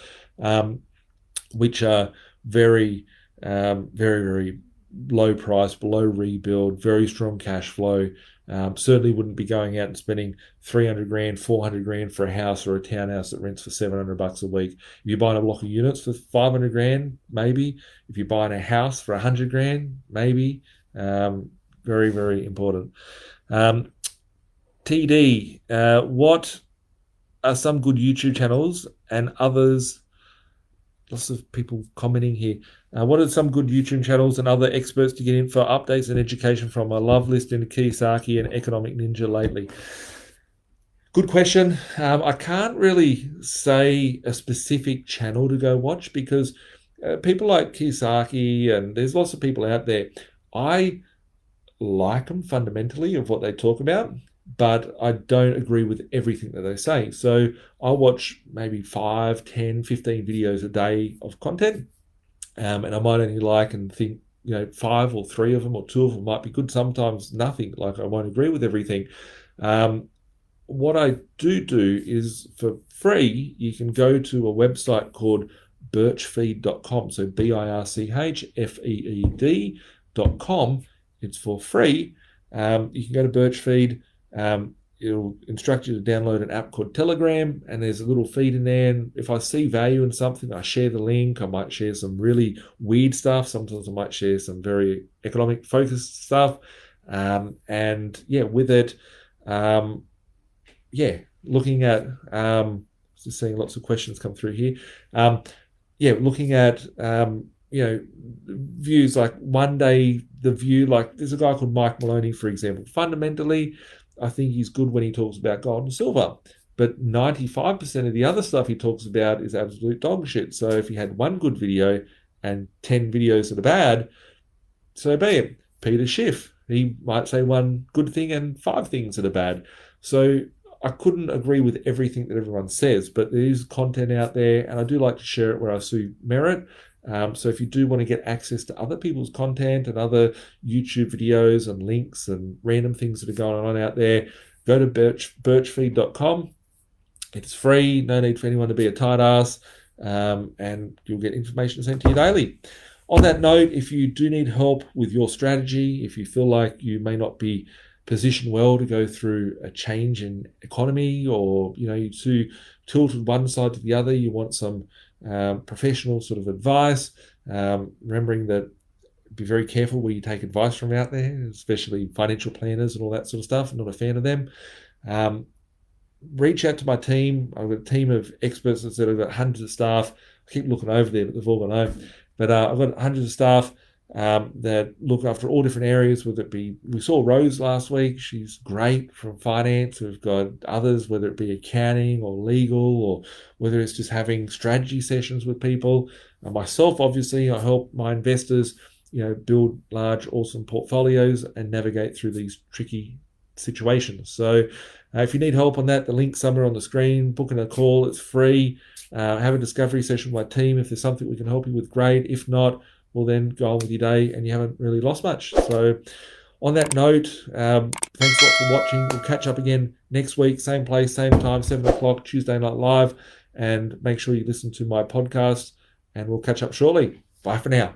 which are very, very low price, below rebuild, very strong cash flow. Certainly wouldn't be going out and spending 300 grand, 400 grand for a house or a townhouse that rents for $700 a week. If you're buying a block of units for 500 grand, maybe. If you're buying a house for 100 grand, maybe. Very, very important. TD, what are some good YouTube channels and others? Lots of people commenting here. What are some good YouTube channels and other experts to get in for updates and education from? I love listening to Kiyosaki and Economic Ninja lately. Good question. I can't really say a specific channel to go watch because people like Kiyosaki, and there's lots of people out there, I like them fundamentally of what they talk about, but I don't agree with everything that they say. So I watch maybe 5, 10, 15 videos a day of content, and I might only like and think, 5 or 3 of them or 2 of them might be good. Sometimes nothing, like I won't agree with everything. What I do is for free, you can go to a website called birchfeed.com. So BIRCHFEED.com. It's for free. You can go to Birchfeed. It'll instruct you to download an app called Telegram, and there's a little feed in there. And if I see value in something, I share the link. I might share some really weird stuff. Sometimes I might share some very economic focused stuff. And with it, looking at, just seeing lots of questions come through here. Looking at, views like one day, the view, like there's a guy called Mike Maloney, for example. Fundamentally, I think he's good when he talks about gold and silver, but 95% of the other stuff he talks about is absolute dog shit. So if he had one good video and 10 videos that are bad, so be it. Peter Schiff, he might say one good thing and 5 things that are bad. So I couldn't agree with everything that everyone says, but there is content out there, and I do like to share it where I see merit. So if you do want to get access to other people's content and other YouTube videos and links and random things that are going on out there, go to birchfeed.com. It's free, no need for anyone to be a tight ass, and you'll get information sent to you daily. On that note, if you do need help with your strategy, if you feel like you may not be positioned well to go through a change in economy, or you're too tilted one side to the other, you want some professional sort of advice, remembering that be very careful where you take advice from out there, especially financial planners and all that sort of stuff. I'm not a fan of them. Reach out to my team. I've got a team of experts that I've got hundreds of staff. I keep looking over there, but they've all gone home. But I've got hundreds of staff that look after all different areas, whether it be, we saw Rose last week, she's great from finance. We've got others, whether it be accounting or legal, or whether it's just having strategy sessions with people. Myself, obviously, I help my investors, build large, awesome portfolios and navigate through these tricky situations. So if you need help on that, the link's somewhere on the screen. Booking a call, it's free. Have a discovery session with my team. If there's something we can help you with, great. If not, well, then go on with your day and you haven't really lost much. So on that note, thanks a lot for watching. We'll catch up again next week, same place, same time, 7 o'clock, Tuesday Night Live. And make sure you listen to my podcast, and we'll catch up shortly. Bye for now.